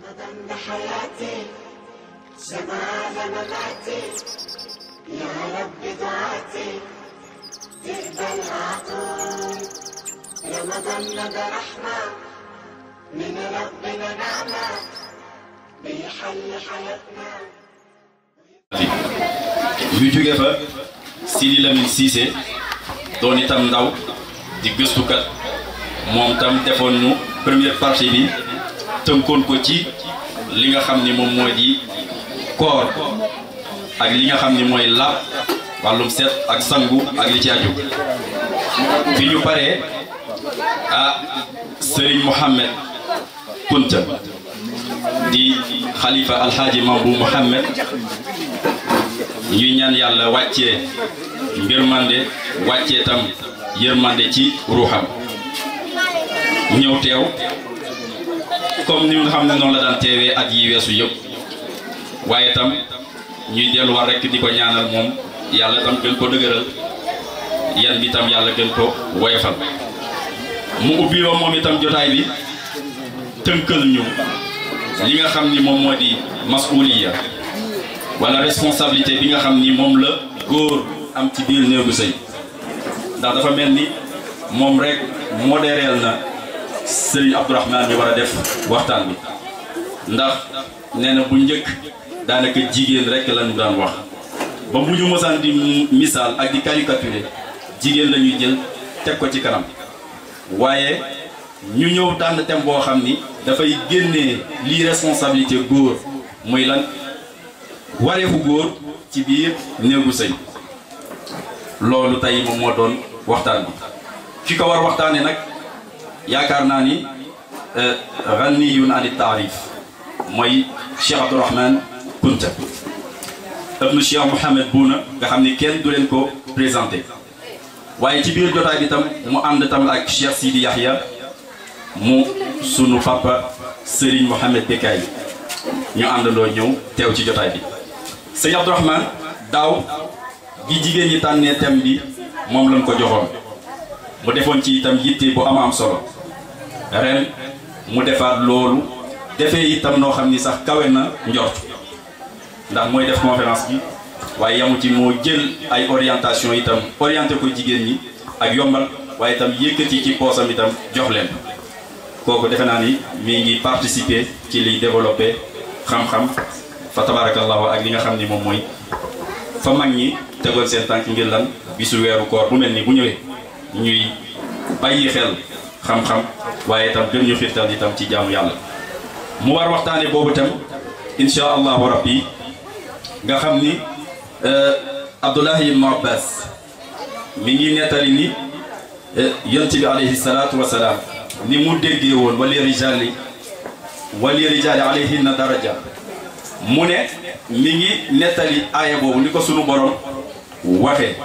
رمضان حياتي شمال مماتي يا رب دعاتي تقبل عطول رمضان ده رحمة من ربنا نعمة بيحل حياتنا. ñu jóge fa Sidi Lamine Cissé doon itam ndaw di gëstukat moom tam defoon ñu première partie bi tënkoon ko ci li nga xam ni moom moo di koor ak li nga xam ni mooy laab wàllum set ak sangu ak li ci aju bi ñu paree Serigne Mohamed Kunta di xalifa alxaaji Mabou Mohamed ñuy ñaan yàlla wàccee ngërmande wàccee tam yërmande ci ruuxam ñëw teew comme ni nga xam ne noonu la daan teewee at yi weesu yëpp waaye tam ñuy delluwaat rek di ko ñaanal moom yàlla tam gën ko dëgëral yan bi tam yàlla gën ko woyofal mu ubbi loo moom itam jotaay bi tënkal ñu li nga xam ni moom moo di masuliya wala responsabilité bi nga xam ni moom la góor am ci biir néegu sëy ndax dafa mel ni moom rek modéreel na Serigne Abdourahmane bi war a def waxtaan bi ndax nee na bu njëkk daanaka jigéen rek lañu daan wax ba bu ñu mosaan di misaal ak di caricaturer jigéen la ñuy jël teg ko ci kanam waaye ñu ñëw tànn thème boo xam ni dafay génnee lii responsabilité góor muy lan wareefu góor ci biir néegu sëy loolu tey moom moo doon waxtaan bi ki ko war waxtaane nag yaakaar naa ni ghaniyun ani taarif mooy Cheikh Abdourahmane Kunta ibnu Cheikh Mouhamed Bouna nga xam ni kenn du leen ko présenté waaye ci biir jotaay bi tam mu ànd tam ak Cheikh Sidi Yahya mu sunu papa Serigne Mohamed Bekay ñu àndandoo ñëw teew ci jotaay bi sëñ Abdourahmane daaw gi jigéen ñi tànnee thème bi moom lañ ko joxoon mu defoon ci itam yitte bu am solo ren mu defaat loolu defee itam noo xam ni sax kawe na njort ndax mooy def conférence bi waaye yamu ci moo jël ay orientation itam orienté ko jigéen ñi ak yombal waaye itam yëkkati ci poosam itam jox leen kooku defe naa ni mi ngi participer ci liy développé xam-xam fa tabarakallahu ak li nga xam ni moom mooy fa mag ñi tegoon seen tànk ngir lan bisu weeru koor bu mel ni bu ñëwee ñuy bàyyi xel xam-xam waaye itam gën ñu xirtal itam ci jaamu yàlla mu war waxtaane boobu itam insha allahu rabbi nga xam ni Abdullahi ibn Abbas mi ngi nettali ni yonent bi alayhi salaatu wasalaam ni mu déggee woon wali rijaali alayhinna daraja mu ne mi ngi nettali aaya boobu ni ko sunu borom waxee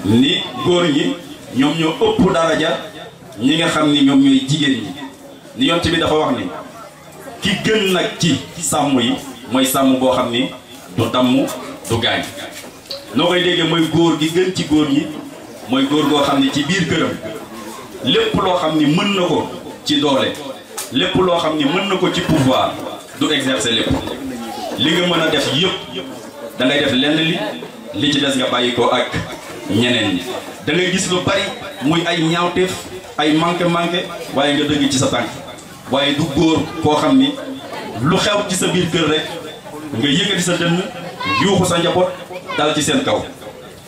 ni góor ñi ñoom ñoo ëpp daraja ñi nga xam ni ñoom ñooy jigéen ñi ni yonent bi dafa wax ni ki gën nag ci sàmm yi mooy sàmm boo xam ni du damm du gaañ noo koy déggee mooy góor gi gën ci góor ñi mooy góor goo xam ni ci biir këram lépp loo xam ni mën na ko ci doole lépp loo xam ni mën na ko ci pouvoir du exercer lépp li nga mën a def yëpp da ngay def lenn li ci des nga bàyyi ko ak ñeneen ñi da ngay gis lu bari muy ay ñaawteef ay manqué waaye nga dëgg ci sa tànk waaye du góor koo xam ni lu xew ci sa biir kër rek nga yëkkati sa dënn yuuxu sa njaboot dal ci seen kaw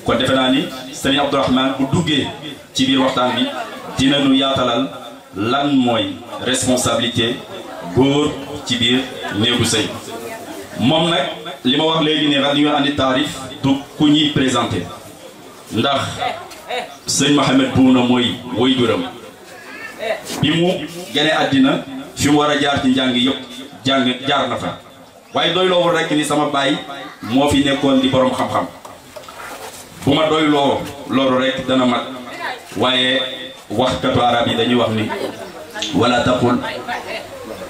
kon defe naa ni Serigne Abdourahmane bu duggee ci biir waxtaan bi dina nu yaatalal lan mooy responsabilité góor ci biir néegu sëy moom nag li ma wax léegi ne rajo andi taarif du ku ñuy présenté ndax sëñ Mohamed Bouna mooy waajuram bi mu gane àddina fi mu war a jaar ci njàng yëpp jaar na fa waaye doy loowul rekk ni sama baay moo fi nekkoon di borom xam-xam bu ma doy loo loolu rekk dana mat waaye waxkatu arab yi dañuy wax ni wala taqul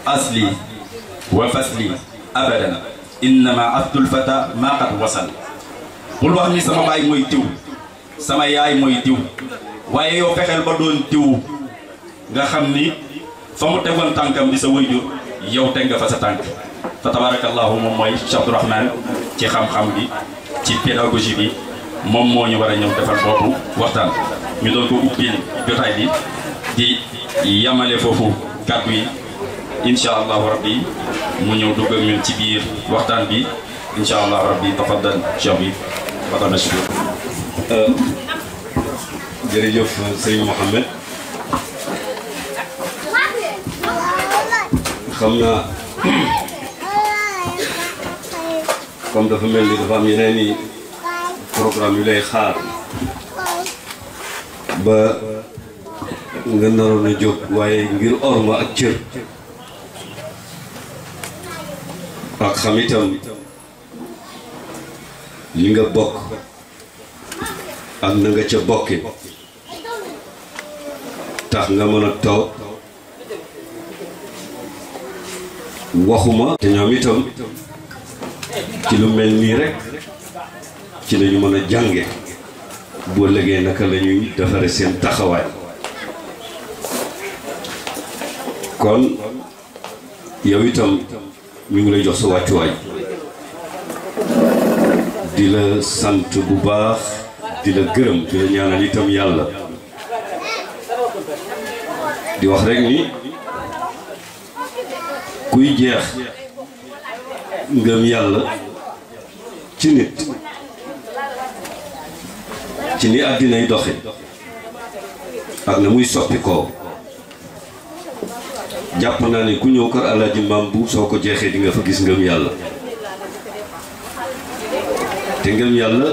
asli wa fasli abadan innama asdul fata ma qad wasal bul wax ni sama baay mooy diw sama yaay mooy diw waaye yow fexeel ba doon diw nga xam ni fa mu tegoon tànkam di sa waajur yow teg nga fa sa tànk fa tabarakallahu moom mooy Cheikh Abdourahmane ci xam-xam bi ci pédagogie bi moom moo ñu war a ñëw defal boobu waxtaan ñu doon ko ubbil jotaay bi di yamale foofu kàddu yi incha allahu rabbi mu ñëw dugg ak ñun ci biir waxtaan bi incha allahu rabbi tafaddal cheikh bi fadal mashkur. jërëjëf sëñ Mouhamed xam naa comme dafa mel ni dafa am yeneen i programme yu lay xaar ba nga naroon a jóg waaye ngir orma ak cër ak xam itam li nga bokk ak na nga ca bokke tax nga mën a toog waxuma te ñoom itam ci lu mel nii rek ci lañu mën a jànge boo lëgee naka la ñuy defare seen taxawaay kon yow itam ñu ngi lay jox sa wàccuwaay di la sant bu baax di la gërëm di la ñaanal itam yàlla di wax rek ni kuy jeex ngëm yàlla ci nit ci ni àddina yi doxe ak na muy soppi koo jàpp naa ne ku ñëw kër Alaaji Maam bu soo ko jeexee di nga fa gis ngëm yàlla te ngëm yàlla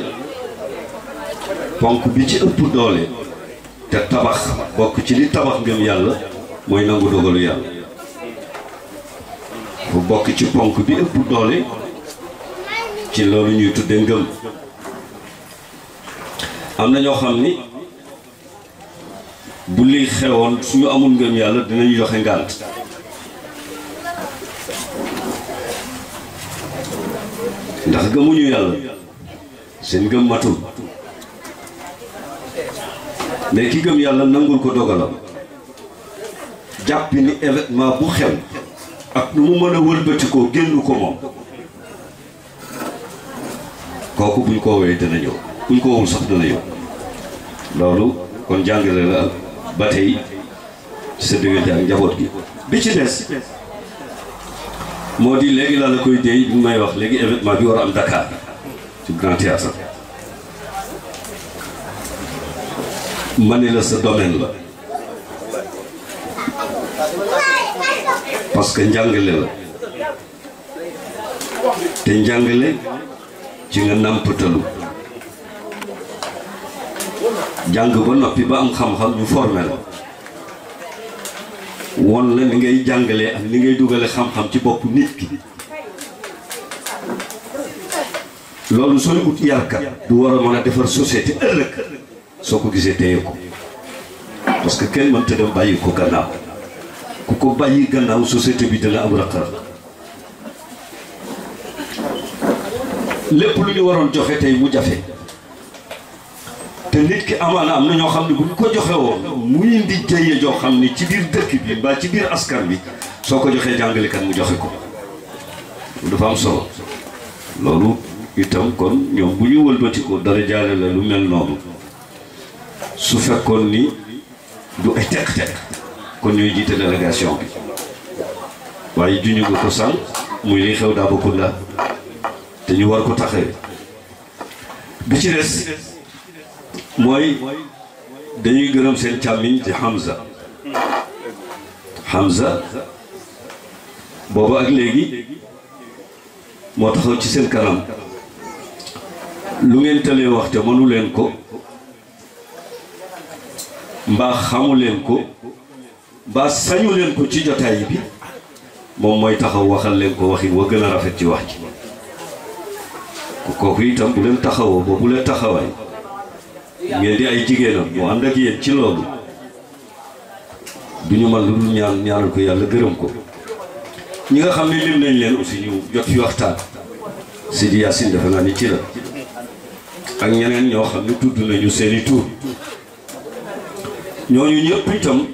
ponk bi ci ëpp doole te tabax bokk ci li tabax ngëm yàlla mooy nangu dogalu yàlla bu bokk ci ponk bi ëpp doole ci loolu ñuy tudde ngëm am na ñoo xam ni bu liy xewoon suñu amul ngëm yàlla dinañu joxe ngànt ndax gëmuñu yàlla seen ngëm matul mais ki gëm yàlla nangul ko dogalam jàppi ni événement bu xew ak nu mu mën a wëlbatikoo génn ko moom kooku buñ ko woowee dana ñëw buñ ko woowul sax dana ñëw loolu kon jàngale la ba tey ci sa diggante ak njaboot gi bi ci des moo di léegi laa la koy déy bi may wax léegi événement bi war a am Dakar ci Grand Théâtre ma ne la sa domaine la parce que njàngale la te njàngale ci nga nàmpatalu jàng ba noppi ba am xam-xam ñu formé la won la ni ngay jàngalee ak ni ngay dugale xam-xam ci bopp nit ki loolu sooy ut yarkat du war a mën a defar société ëllëg soo ko gisee téye ko parce que kenn mënta dem bàyyi ko gannaaw ku ko bàyyi gannaaw société bi dina am raq-raq lépp lu ñu waroon joxe tey mu jafe te nit ki amaana am na ñoo xam ne bu ñu ko joxe woon muy indi jëye joo xam ni ci biir dëkk bi mbaa ci biir askan bi soo ko joxee jàngalekat mu joxe ko dafa am solo loolu itam kon ñoom bu ñu wëlbatikoo dara jaale la lu mel noonu su fekkoon ni du ay tekk-tekk kon ñooy jiite délégation bi waaye juñu nga ko sànq muy li xew Daabakunda te ñu war ko taxawee bi ci des mooy dañuy gërëm seen càmmiñ ci Hamza boobu ak léegi moo taxaw ci seen kanam lu ngeen tëlee wax te mënu leen ko mbaa xamu leen ko mbaa sañu leen ko ci jotaay bi moom mooy taxaw waxal leen ko waxin wa gën a rafet ci wax ji kooku itam bu leen taxawoo boobu leen taxawaay ngeen di ay jigéenam moo ànd ak yéen ci loolu du ñu mën lu dul ñaanal ko yàlla gërëm ko ñi nga xam ne lim nañ leen aussi ñu jot fi waxtaan Sidi Yacine defe naa ni ci la ak ñeneen ñoo xam ne tudd nañu seeni tur ñooñu ñëpp itam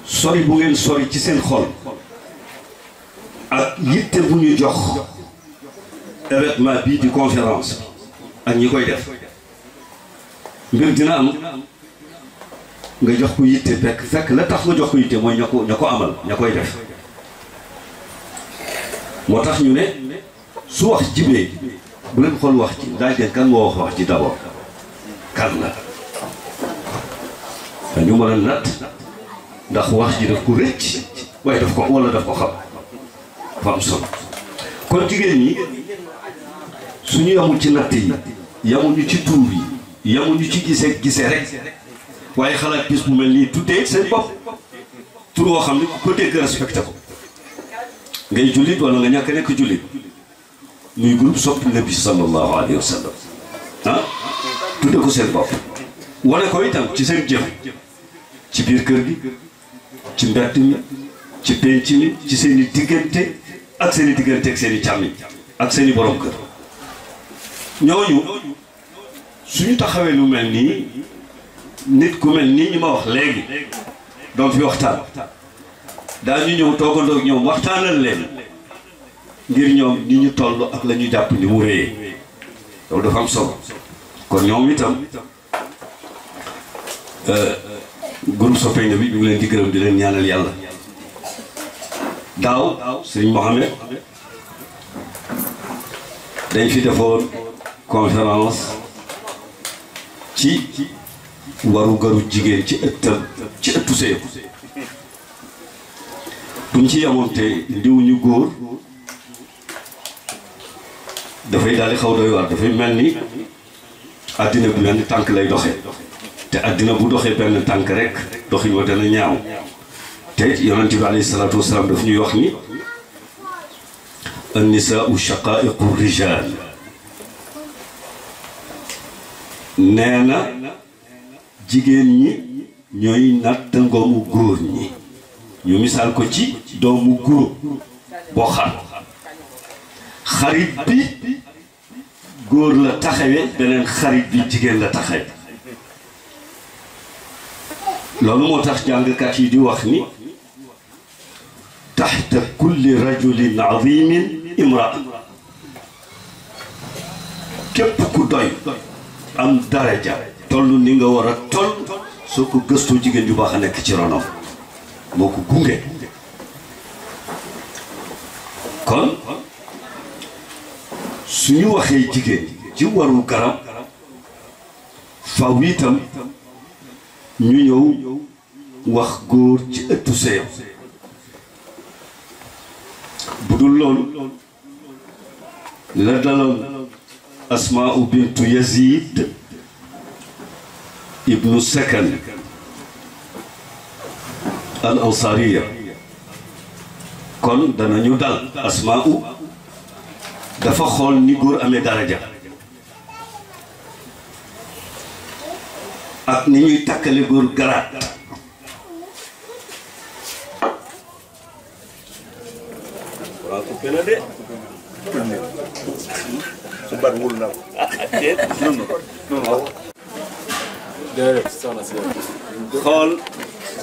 sori bu ngeen sori ci seen xol ak yitte bu ñu jox événement bii di conférence ak ñi koy def mbir dina am nga jox ko yitte fekk la tax nga jox ko yitte mooy ña ko amal ña koy def moo tax ñu ne su wax jibee bu leen xool wax ci laaj leen kan moo wax ci d'abord kan la dañu mën a natt ndax wax ji daf ko rëcc waaye daf ko wala daf ko xam dafa am solo kon jigéen ñi suñu yamul ci natt yi yamuñu ci tuur yi yamuñu ci gise rek waaye xalaat bis bu mel nii tuddee seen bopp tur woo xam ne ko dégg respecté ko ngay jullit wala nga ñàkk nekk jullit muy groupe sopp nabi sallallahu alayhi wa sallam tudde ko seen bopp wane ko itam ci seen jëf ci biir kër gi ci mbett mi ci penc mi ci seen i diggante ak seen i diggante ak seen i càmmiñ ak seen i borom kër ñooñu suñu taxawee lu mel nii nit ku mel nii ñu ma wax léegi doon fi waxtaan daañu ñëw toogandoo ak ñoom waxtaanal leen ngir ñoom ni ñu toll ak la ñu jàpp ni mu réyee loolu dafa am solo kon ñoom itam groupe Soppey Nabi bi ñu leen di gërëm di leen ñaanal yàlla daaw sëriñ Mohamed dañ fi defoon conférence ci waru garu jigéen ci ëttu sëy buñ ci yamoon te ndiwuñu góor dafay daal di xaw doy waar dafay mel ni àddina bi benn tànk lay doxee te àddina bu doxee benn tànk rek doxin wa dana ñaaw te yonent bi alayhi salaatu wasalaam daf ñuy wax ni an-nisaa'u shaqaa'iqu rijaal nee na jigéen ñi ñooy natt ngoomu góor ñi ñu misaal ko ci doomu guro boo xarit bi góor la taxawe beneen xarit bi jigéen la taxawe loolu moo tax jàngkat yi di wax ni taxta kulli rajulin azimin imraa képp ku doy am daraja toll ni nga war a toll soo ko gëstoo jigéen ju baax a nekk ci ronom moo ko gunge kon suñu waxee jigéen ci waru garam faw itam ñu ñëw wax góor ci ëttu sëyam bu dul loolu la daloon Asmaa'u bintu Yazid ibnu Sakan al ansariya kon danañu dal Asmaa'u dafa xool ni góor amee daraja ak ni ñuy takkale góor garaat waaw ku pena de su bar wul na xool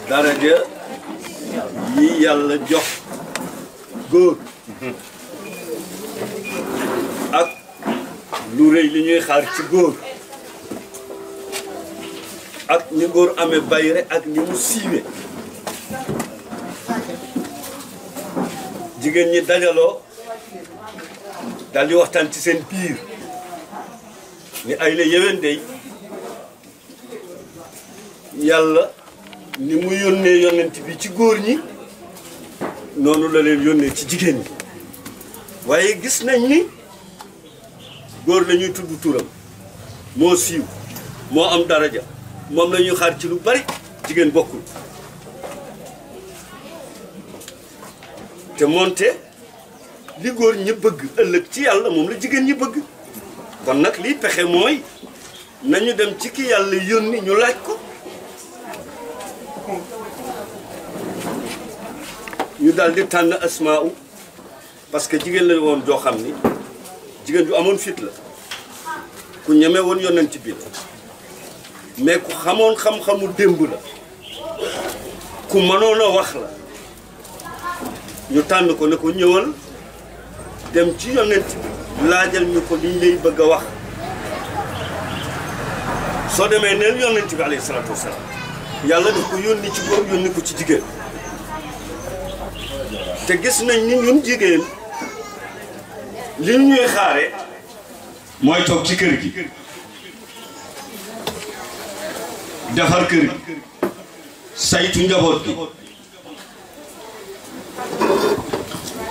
daraja yi yàlla jox góor ak lu rëy li ñuy xaar ci góor ak ni góor amee bayre ak ni mu siiwe jigéen ñi dajaloo dal di waxtaan ci seen biir ni ay la yéwén dey yàlla ni mu yónnee yonent bi ci góor ñi noonu la leen yónnee ci jigéen ñi waaye gis nañ ni góor la ñuy tudd turam moo siiw moo am daraja moom la ñuy xaar ci lu bari jigéen bokkul te moonte li góor ñi bëgg ëllëg ci yàlla moom la jigéen ñi bëgg kon nag liy pexe mooy nañu dem ci ki yàlla yónni ñu laaj ko ñu daal di tànn Asmaa'u parce que jigéen la woon joo xam ni jigéen ju amoon fit la ku ñeme woon yonent bi la mais ku xamoon xam-xamu démb la ku mënoon a wax la ñu tànn ko ne ko ñëwal dem ci yonent bi laajal ñu ko liñ lay bëgg a wax soo demee neen yonent bi alayhi salaatu wasalaam yàlla daf ko yónni ci góor yónni ko ci jigéen te gis nañ ni ñun jigéen li ñuy xaare mooy toog ci kër gi defar kër gi saytu njaboot gi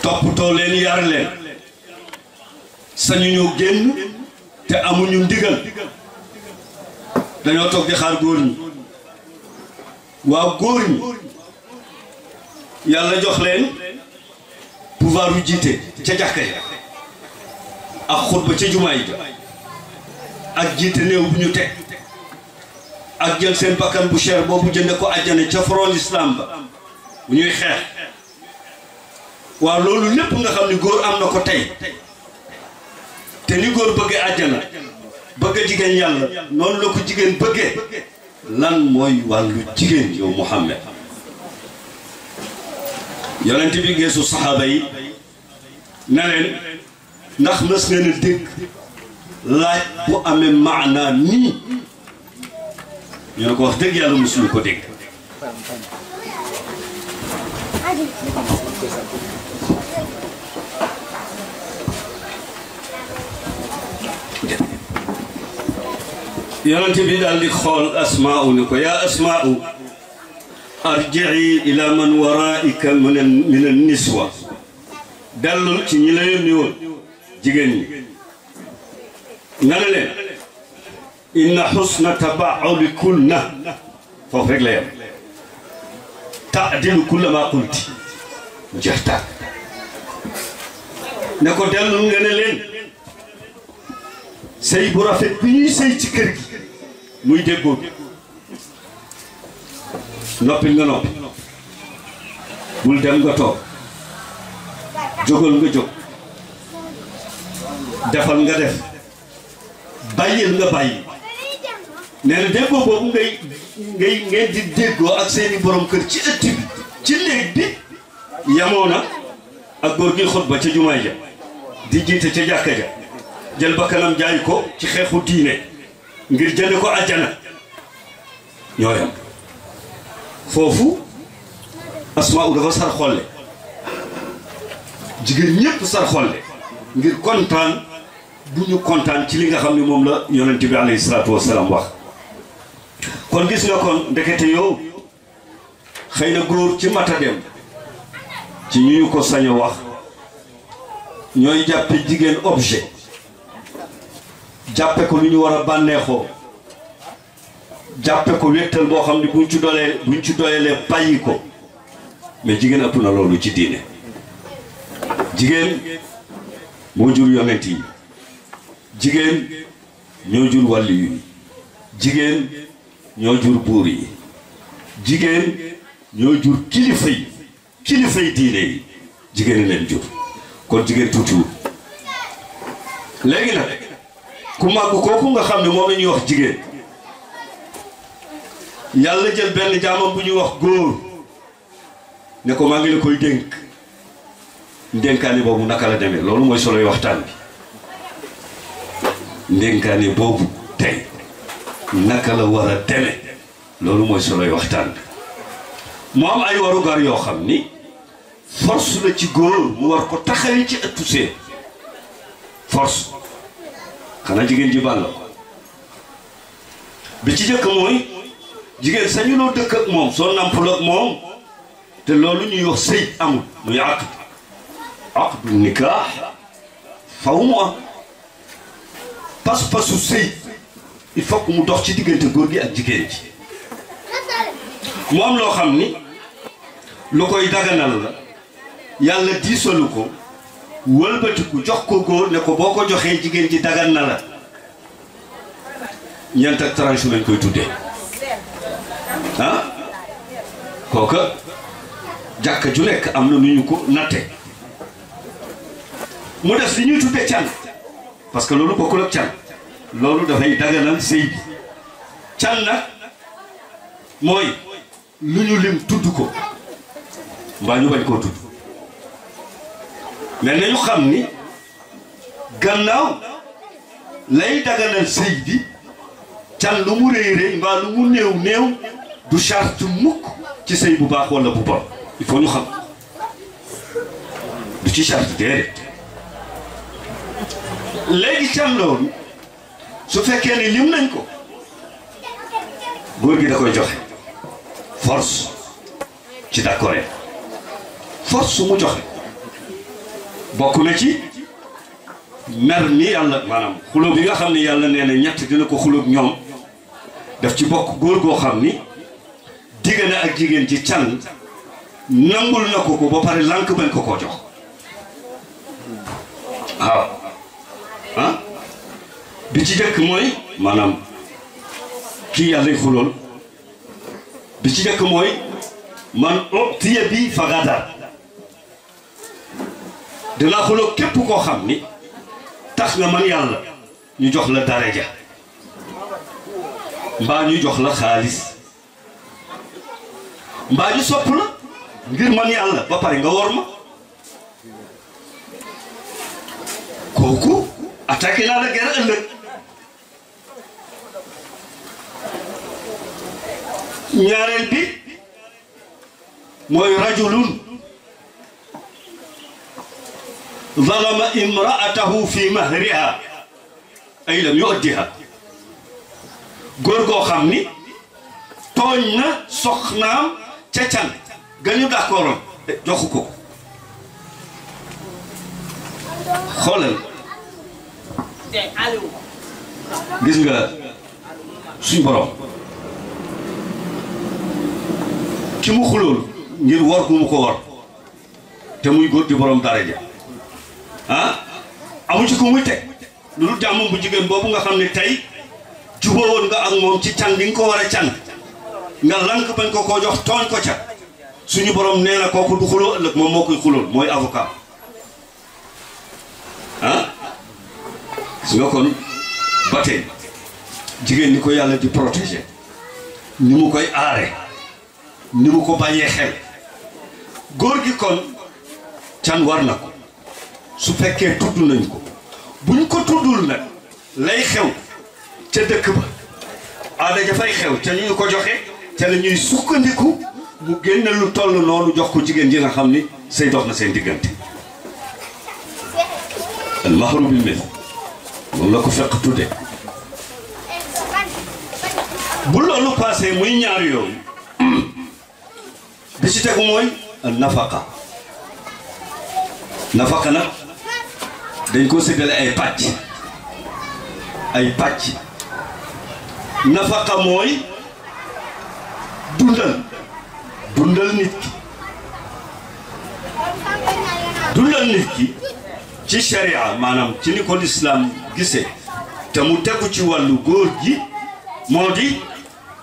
toppatoo leen yar leen sañu ñu génn te amuñu ndigal dañoo toog di xaar góor ñi waaw góor ñi yàlla jox leen pouvoir yu jiite ca jàkka ya ak xutba ca jumaay ja ak jiite néew bu ñu teg ak jël seen bakkan bu cher boobu jënde ko àjjana ca front l'islam ba bu ñuy xeex waaw loolu lépp nga xam ni góor am na ko tey te ni góor bëggee àjjana bëgg jigéen yàlla noonu la ko jigéen bëggee lan mooy wàllu jigéen yow Muhammad yonent bi geesu saxaaba yi na leen ndax mës ngeen a dégg laaj bu amee maanaa nii ñu ne ko wax dëgg yàlla mosuñu ko dégg yonent bi daal di xool Asmaa'u ni ko yaa Asmaa'u arji'i ila man waraa'ika min an-niswa dellul ci ñi la yónni woon jigéen ñi nga ne leen inna husna tabaa'uli kunna foofu rek la yem ta'dilu kulla ma qulti jeex tàkk ne ko dellul nga ne leen sëy bu rafet bi ñuy sëy ci kër gi muy déggoo bi noppil nga noppi bul dem nga toog jógal nga jóg defal nga def bàyyil nga bàyyi nee na déggoo boobu ngeen di déggoo ak seeni borom kër ci ëtt bi ci néeg bi yamoo na ak góor gi xutba ca jumaay ja di jiite ca jàkka ja jël bakkanam jaay ko ci xeexu diine ngir jënd ko àjjana ñooyam foofu Asmaa'u dafa sar xolle jigéen ñépp sar xolle ngir kontaan bu ñu kontaan ci li nga xam ne moom la yonent bi alayhi salaatu wasalaam wax kon gis nga kon ndekete yow xëy na góor ci mata dem ci ñu ko sañ a wax ñooy jàppe jigéen objet jàppe ko lu ñu war a bànneexoo jàppe ko wéttal boo xam ne buñ ci doyelee bàyyi ko mais jigéen ëpp na loolu ci diine jigéen moo jur yonent yi jigéen ñoo jur wàlli yi jigéen ñoo jur buur yi jigéen ñoo jur kilifa yi diine yi jigéen leen jur kon jigéen tuutiwul léegi nag ku màgg kooku nga xam ne moom la ñuy wax jigéen yàlla jël benn jaamam bu ñuy wax góor ne ko maa ngi la koy dénk ndénkaane boobu naka la demee loolu mooy soloy waxtaan bi ndénkaane boobu tey naka la war a demee loolu mooy soloy waxtaan bi mu am ay warugar yoo xam ni force la ci góor mu war ko taxawee ci ëttu seen force xanaa jigéen ji bàll bi ci jëkk mooy jigéen sañu loo dëkk ak moom soo nampul ak moom te loolu ñuy wax sëy amul muy aqdu nikaax faw mu am pas-pasu sëy il faut que mu dox ci diggante góor gi ak jigéen ji mu am loo xam ni lu koy daganal la yàlla diisalu ko wëlbatiku jox ko góor ne ko boo ko joxee jigéen ji dagan na la ñeent ak tranche lañ koy tuddee ah kooka jàkka ju nekk am na nu ñu ko natte mu des li ñuy tuddee can parce que loolu bokkul ak can loolu dafay daganal sëy bi can nag mooy lu ñu lim tudd ko mbaa ñu bañ koo tudd mais nañu xam ni gannaaw lay daganal sëy bi can lu mu rëy rëy mbaa lu mu néew néew du charte mukk ci sëy bu baax wala bu bon il faut ñu xam du ci charte déedéet léegi can loolu su fekkee ni lim nañ ko góor gi da koy joxe force ci d'accord force su mu joxe bokk na ci mer mi yàlla maanaam xulóo bi nga xam ni yàlla nee na ñett dina ko xulóog ñoom daf ci bokk góor goo xam ni diggante ak jigéen ci can nangul na ko ba pare lànk bañ ko koo jox waaw ah bi ci jëkk mooy maanaam kii yàlla xulool bi ci jëkk mooy man tiye bi fagada dinaa xuloo képp koo xam ni tax nga man yàlla ñu jox la daraja mbaa ñu jox la xaalis mbaa ñu sopp la ngir man yàlla ba pare nga wor ma kooku attaqué naa la gerte ëllëg ñaareel bi mooy rajulun zalama imraatahu fi mahriha ay lam yu'addiha góor goo xam ni tooñ na soxnaam ca can gañu d'accordoon joxu ko xoolal gis nga suñ borom ki mu xulool ngir wor gu mu ko wor te muy góor di borom daraja ah amu ci ko muy teg lu dul jàmm bu jigéen boobu nga xam ne tey juboo woon nga ak moom ci can bi nga ko war a can nga lank bañ ko koo jox tooñ ko ca suñu borom nee na kooku du xuloo ëllëg moom moo koy xulool mooy avocat ah gis nga kon ba tey jigéen ni ko yàlla di protéger ni mu koy aare ni mu ko bàyyee xel góor gi kon can war na ko su fekkee tudd nañ ko buñ ko tuddul nag lay xew ca dëkk ba aada dafay xew ca ñu ko joxe ca la ñuy sukkandiku mu génne lu toll noonu jox ko jigéen ji nga xam ni say dox na seen diggante al mahru bil mithl moom la ko fekk tudde bu loolu passé muy ñaar yooyu bi ci tegu mooy nafaqa nafaqa nag dañ ko séddale ay pàcc nafaqa mooy dundal nit ki ci sharia maanaam ci ni ko lislaam gisee te mu tegu ci wàllu góor gi moo di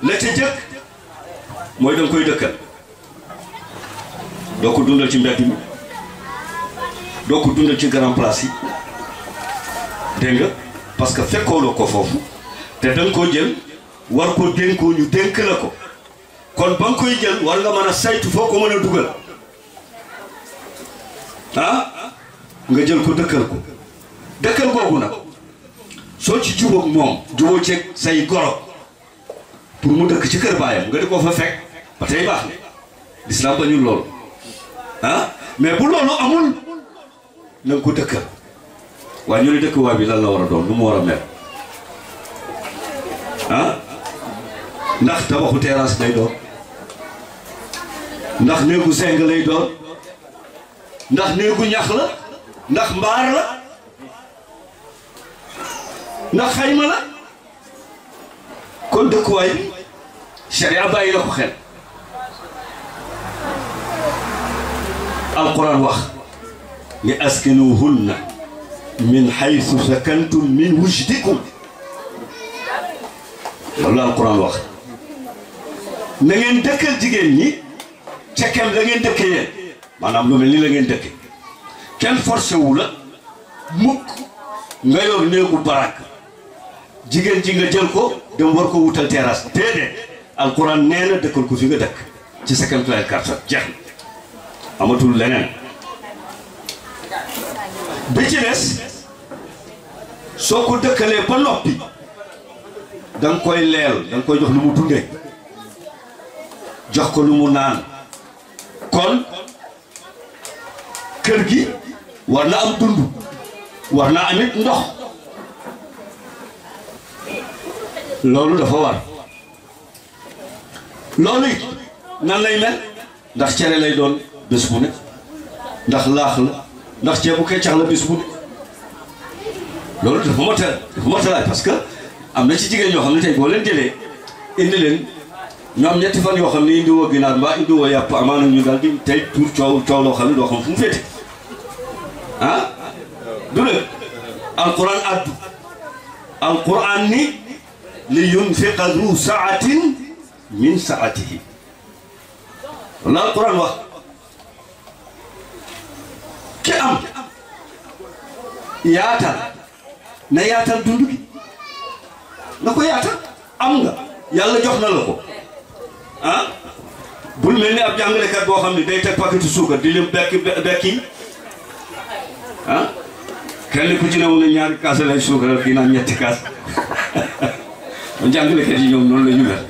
la ca jëkk mooy danga koy dëkkal doo ko dundal ci mbedd mi doo ko dundal ci grand place yi dégg nga parce que fekkooloo ko foofu te danga ko jël war ko dénkoo ñu dénk la ko kon ba nga koy jël war nga mën a saytu foo ko mën a dugal ah nga jël ko dëkkal googu nag soo ci jubóog moom jubóo ceeg say goro pour mu dëkk ci kër baayam nga di ko fa fekk ba tey baax ne lislaam bañul loolu ah mais bu loolu amul na nga ko dëkkal waaye ñu ne dëkk waa bi lan la war a doon lu mu war a mel ah ndax tabaxu terrasse lay doon ndax néegu seng lay doon ndax néegu ñax la ndax mbaar la ndax xayma la kon dëkkuwaay bi sharia bàyyi la ko xel alquran wax ni askinuhunna min haythu sakantum min wujdikum loolu la alquran wax na ngeen dëkkal jigéen ñi ca kem la ngeen dëkke yéen maanaam lu mel ni la ngeen dëkke kenn forcé wu la mukk nga yor néegu barak jigéen ji nga jël ko dem war ko wutal terrasse déedéet alquran nee na dëkkal ko fi nga dëkk ci sa kéemtalaay kàttan jeex na amatul leneen bi ci des soo ko dëkkalee ba noppi da nga koy leel da nga koy jox lu mu dundee jox ko lu mu naan kon kër gi war na am dund war na amit ndox loolu dafa war loolu it nan lay mel ndax cere lay doon bés bu ne ndax laax la ndax ceebu keccax la bés bu ne loolu dafa motalaay parce que am na ci jigéen ñoo xam ne tey boo leen jëlee indi leen ñu am ñetti fan yoo xam ne indi woo ginaar mbaa indi woo yàpp amaana ñu daal di tey tuur coow loo xam ne doo xam fu mu féete ah du ne alquran addu alquran ni li yunfiqa du saatin min saatihi wala alquran wax ki am yaatal na yaatal dund gi na ko yaatal am nga yàlla jox na la ko ah bul mel ni ab jàngalekat boo xam ne day teg paquetu suukar di lim bekki ah kenn ku ci ne woon na ñaari kaas lay suukar kii naan ñetti kaas jàngalekat yi ñoom noonu la ñu mel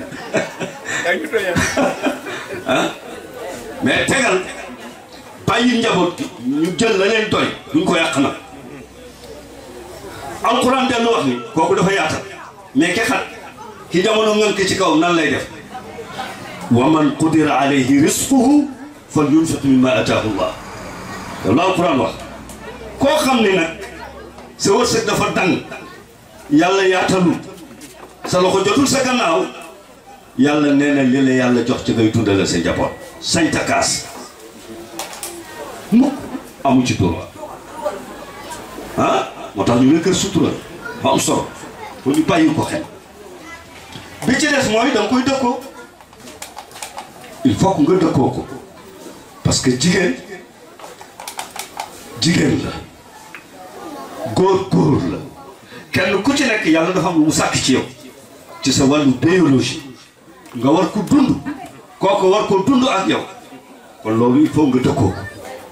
ah mais tegal bàyyi njaboot gi ñu jël la leen doy duñ ko yàq nag alquran dellu wax ni kooku dafa yaatal mais ke xat ki jamono ngënk ci kaw nan lay def wa man qudira alayhi rizquhu falyunfiq mimma ataahu llah loolu alquran wax koo xam ne nag sa wërsëg dafa dang yàlla yaatalu sa loxo jotul sa gannaaw yàlla nee na li la yàlla jox ci ngay dundale sa njaboot sañ takaas mukk amu ci droit ah moo tax ñu ne kër sutura ba am solo pour ñu bàyyi ko xel bi ci des mooy da nga koy dëkkoo il faut que nga dëkkoo ko parce que jigéen la góor la kenn ku ci nekk yàlla dafa am lu mu sàkk ci yow ci sa wàllu biologie nga war ko dund kooku war ko dund ak yow kon loolu il faut nga dëkkoo ko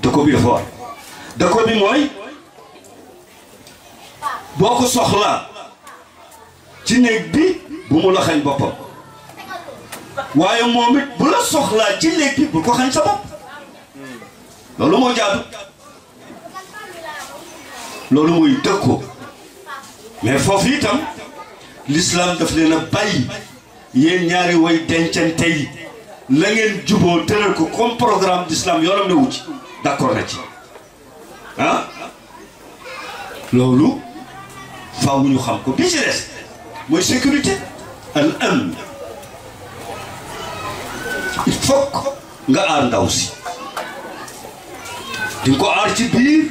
dëkkoo bi dafa war dëkkoo bi mooy boo ko soxlaa ci néeg bi bu mu la xañ boppam waaye moom it bu la soxlaa ci néeg bi bu ko xañ sa bopp loolu moo jaadu loolu mooy dëkkoo mais foofu itam l'islam daf leen a bàyyi yéen ñaari way dencante yi la ngeen juboo tëral ko comme programme d'islam yoonam ne wuti d'accord na ci ah loolu faaw ñu xam ko bi ci des mooy sécurité al amn il faut nga aar ndaw si di nga ko aar ci biir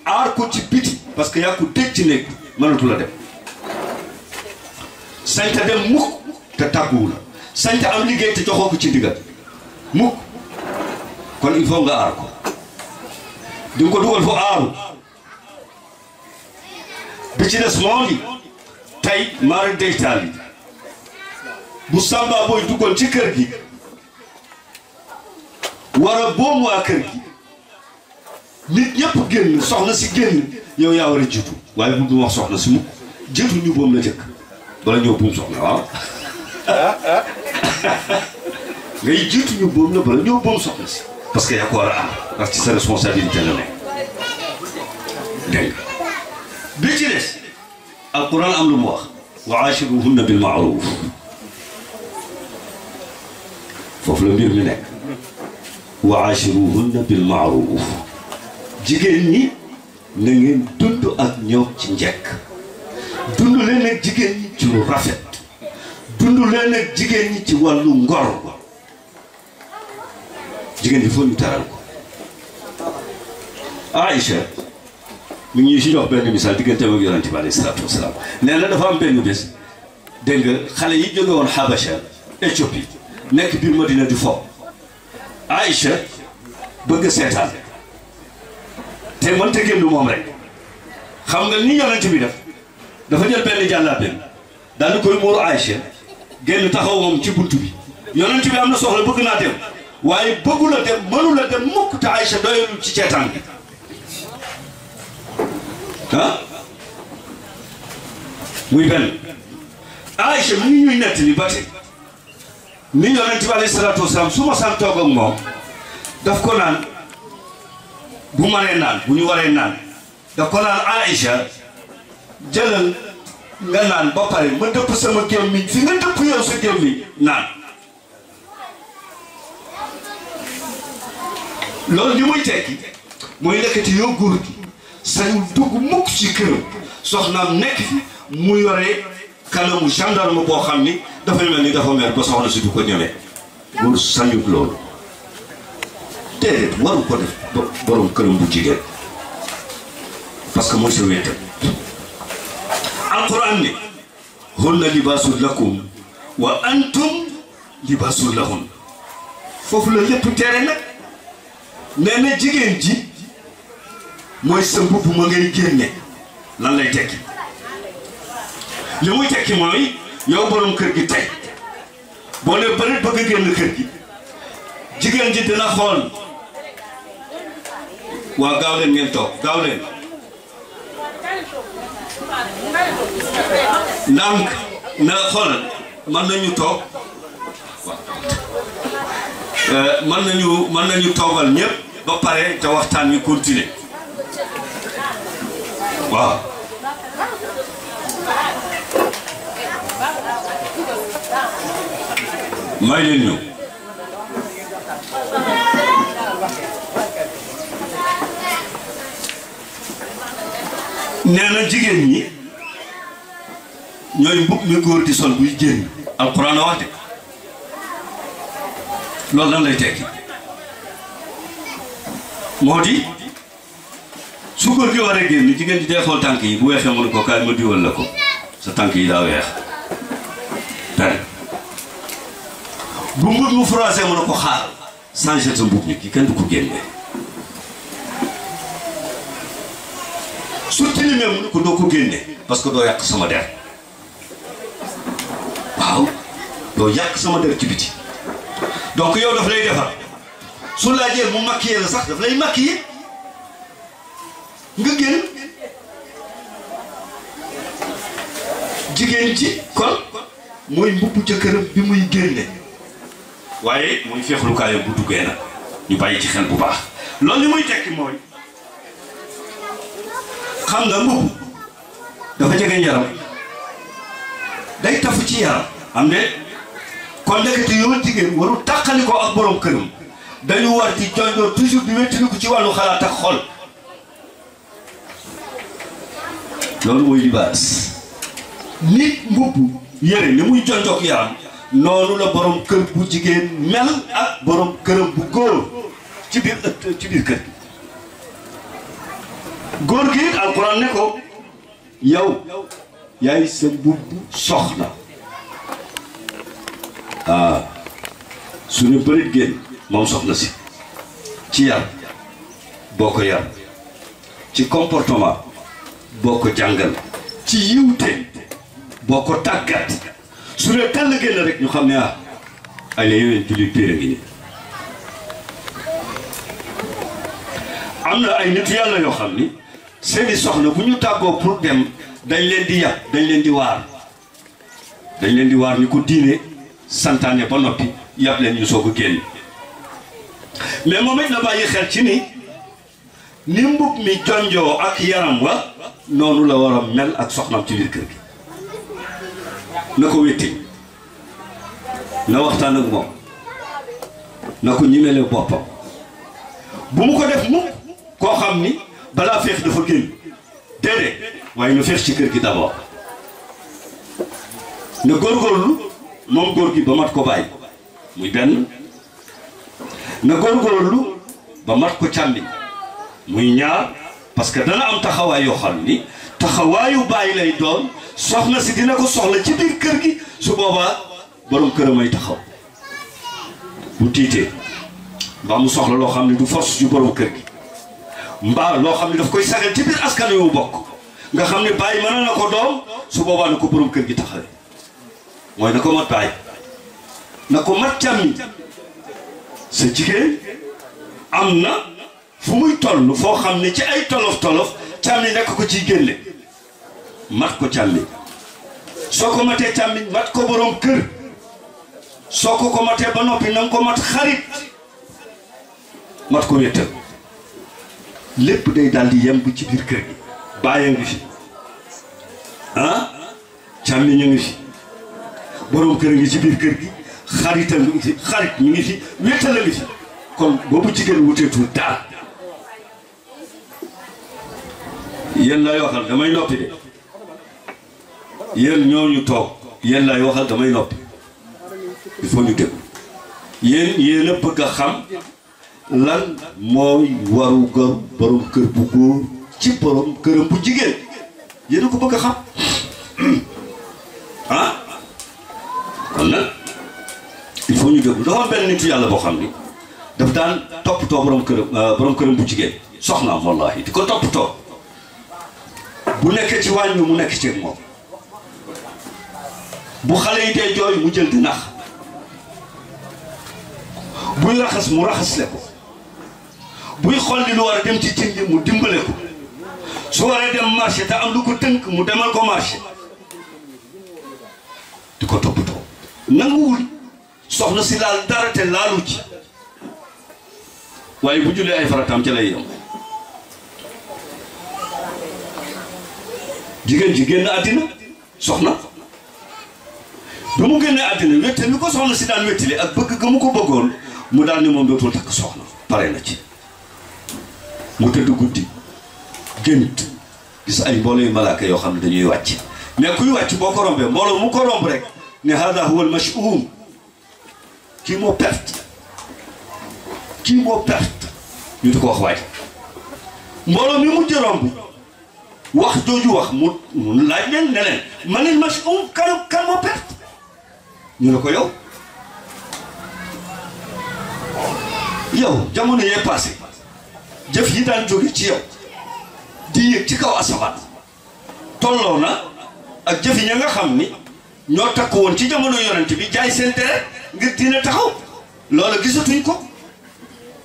aar ko ci biti parce que yaa ko dégg ci néeg mënatu la dem sañta dem mukk te tàgguwu la sañta am liggéey te joxoo ko ci ndigal mukk kon il faut nga aar ko di nga ko dugal fu aaru bi ci des moo ngi tey maara deytaal yi bu sàmba booy duggoon ci kër gi war a boomu waa kër gi nit ñëpp génn soxna si génn yow yaa war a jiitu waaye bu ñu wax soxna si mukk jiitu ñu boom la jëkk bala ñëw buum soxna waaw ngay jiitu ñu boom la bala ñëw boom soxna si parce que yaa ko war a am ndax ci sa responsabilité la nekk dégg nga bi ci des alquran am lu mu wax wa aashiruhunna bil ma'ruf foofu la mbir mi nekk wa aashiruhunna bil ma'ruf jigéen ñi na ngeen dund ak ñoom ci njekk dund leen ak jigéen ñi ci lu rafet dund leen ak jigéen ñi ci wàllu ngor jigéen ñi foo ñu taral ko Aïcha mi ngi si jox benn misaal digganteem ak yonent bi alayhi salaatu wasalaam nee na dafa am benn bés dégg nga xale yi jóge woon Habasha Éthiopie nekk biir Madina di fo Aïcha bëgg seetaan te mënta génn moom rek xam nga ni yonent bi def dafa jël benn jàllaabeem daal di koy muur Aïcha génn taxaw moom ci buntu bi yonent bi am na soxla bëgg naa dem waaye bëggu la dem mënu la dem mukk te Aïcha doyalul ci ceetaan bi ah muy benn Aïcha mi ngi ñuy nettali ba tey ni yonent bi alayhi salaatu wasalaam su ma sant toog ak moom daf ko naan bu maree naan bu ñu waree naan daf ko naan Aïcha jëlal nga naan ba pare ma dëpp sama gémmiñ fi nga dëpp yow sa gémmiñ naan loolu li muy tekki mooy nekkati yow góor gi sañul dugg mukk ci këram soxnaam nekk fi mu yore kanamu gendarme boo xam ni dafay mel ni dafa mer ba soxna si du ko ñeme góor sañut loolu déedéet waru ko def borom këram bu jigéen parce que mooy sa wéetal alquran ni hunna libaasun lakum wa antum libaasun lahun foofu la lépp tere nag nee na jigéen ji mooy sa mbubb ma ngay génne lan lay tekki li muy tekki mooy yow borom kër gi tey boo ne bëri bëgg a génn kër gi jigéen ji dina xool waa gaaw leen ngeen toog gaaw leen ndànk na xoolal mën nañu toog mën nañu toogal ñëpp ba pare te waxtaan wi continuer waaw may leen ñu nee na jigéen ñi ñooy mbub mi góor di sol buy génn alxuraan a wax de loolu lan lay tekki moo di su góor gi war a génn jigéen di dee xool tànk yi bu weexee mu ne ko kaay ma diwal la ko sa tànk yi daa weex benn bu mbub mu froissé mu ne ko xaar changer sa mbub mi ki kenn du ko génne su tilimee mu ne ko doo ko génne parce que doo yàq sama der waaw doo yàq sama der ci biti donc yow daf lay defar su laajee mu maquillé la sax daf lay maquillé nga génn jigéen ci kon mooy mbubbu jëkkëram bi muy génne waaye muy feexlukaayam bu duggee nag ñu bàyyi ci xel bu baax loolu li muy tekki mooy xam nga mbubb dafa jege yaram day tafu ci yaram am de kon ndekete yow jigéen waru tàqali ko ak borom këram dañu war di jonjoo toujours di wettali ko ci wàllu xalaat ak xol loolu mooy libaas nit mbubb yére li muy jonjook yaram noonu la borom kër bu jigéen mel ak borom këram bu góor ci biir ëtt ci biir kër gi góor gi alxuraan ne ko yow yaay sa mbubb soxna su ne bërit génn moom soxna si ci yar boo ko yar ci comportement boo ko jàngal ci yiwte boo ko tàggat su ne tàll génn rek ñu xam ne ay la yoween julli péere ngi ni am na ay nit yàlla yoo xam ni seeni soxna bu ñu tàggoo pour dem dañ leen di yàpp dañ leen di waar ni ko diine santaane ba noppi yàpp leen ñu soog a génn mais moom it na bàyyi xel ci ni mbub mi jonjoo ak yaram wa noonu la war a mel ak soxnaam ci biir kër gi na ko wétti na waxtaan ak moom na ko ñimele boppam bu mu ko def mukk koo xam ni balaa feex dafa génn déedéet waaye na feex ci kër gi d'abord na góorgóorlu moom góor gi ba mat ko bàyyi muy benn na góorgóorlu ba mat ko càmmiñ muy ñaar parce que dana am taxawaay yoo xam ni taxawaayu bàyyi lay doon soxna si dina ko soxla ci biir kër gi su boobaa borom këram ay taxaw bu tiitee mbaa mu soxla loo xam ne du force yu borom kër gi mbaa loo xam ne daf koy sagal ci biir askan yu bokk nga xam ne bàyyi mën na ko doom su boobaa na ko borom kër gi taxawee mooy na ko mat bàyyi na ko mat càmmiñ sa jigéen am na fu muy toll foo xam ne ci ay tolof tolof càmmi nekk ko ciy génne mat ko càmmi soo ko matee càmmi mat ko borom kër soo ko matee ba noppi na nga ko mat xarit mat ko wéttal lépp day daal di yem bu ci biir kër gi bàyyi ngi fi ah càmmi ñu ngi fi borom kër ngi ci biir kër gi xarital ngi fi xarit mi ngi fi wéttal ngi fi kon boobu jigéen wuteetul daal yéen laay waxal damay noppi de yéen ñooñu toog yéen laay waxal damay noppi il faut ñu déglu yéen a bëgg a xam lan mooy waru gar borom kër bu góor ci borom këram bu jigéen yéen a ko bëgg a xam ah kon nag il faut ñu déglu dafa am benn nitu yàlla boo xam ni daf daan toppatoo borom këram bu jigéen soxnaam wallahi di ko toppatoo bu nekkee ci wàññi mu nekk ci moom bu xale yi dee jooy mu jël di nax buy raxas mu raxasle ko buy xolli lu war a dem ci cin bi mu dimbale ko su waree dem marché te am lu ko tënk mu demal ko marché di ko toppatoo nanguwul soxna si laal dara te laalu ci waaye bu jullee ay farataam ca lay yem jigéen ji génn àddina soxna bi mu génnee àddina wéttali li ko soxna si daan wéttali ak bëgg ga mu ko bëggoon mu daal ni moom dootul takk soxna pare na ci mu tëdd guddi gént gis ay mbooloo yu malaaka yoo xam ne dañuy wàcc mais kuy wàcc boo ko rombee mbooloo mu ko romb rek ne hada huwa al mash'um kii moo perte ñu di ko wax waay mbooloo mi mujj romb wax jooju wax mu laaj leen ne leen manil mash'um kan moo perte ñu ne ko yow jamono yee passé jëf yi daan jóge ci yow di yëg ci kaw asamaan tolloo na ak jëf yi ña nga xam ni ñoo takk woon ci jamono yonent bi jaay seen deret ngir dina taxaw loola gisatuñ ko